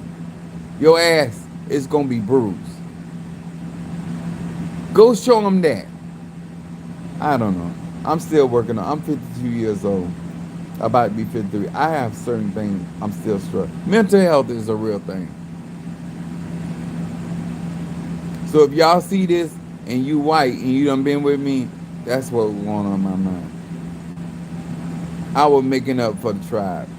Your ass is going to be bruised. Go show them that. I don't know. I'm still working on. I'm 52 years old. About to be 53. I have certain things I'm still struggling. Mental health is a real thing. So if y'all see this and you white and you done been with me, that's what's going on in my mind. I was making up for the tribe.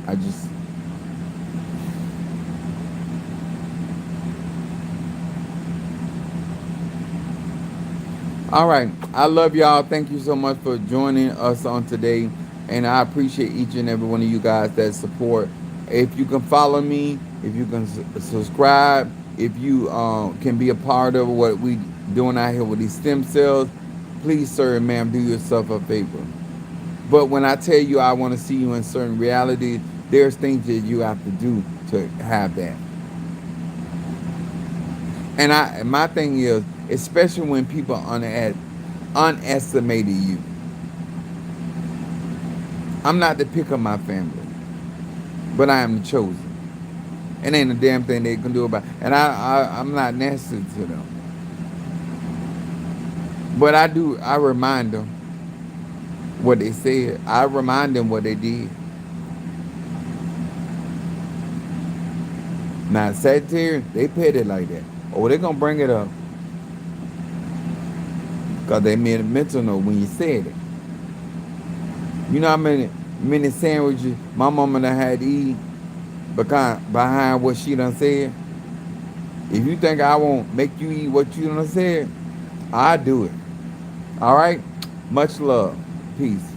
All right. I love y'all. Thank you so much for joining us on today. And I appreciate each and every one of you guys that support. If you can follow me, if you can subscribe, if you can be a part of what we doing out here with these stem cells, please, sir and ma'am, do yourself a favor. But when I tell you I want to see you in certain realities, there's things that you have to do to have that. And my thing is, especially when people underestimated you. I'm not the pick of my family, but I am the chosen. And ain't a damn thing they can do about it. And I'm not nasty to them. But I remind them what they said. I remind them what they did. Now, Sagittarius, they paid it like that. Oh, they're going to bring it up. Because they made a mental note when you said it. You know how many sandwiches my mama done had to eat behind what she done said? If you think I won't make you eat what you done said, I do it. All right? Much love. Peace.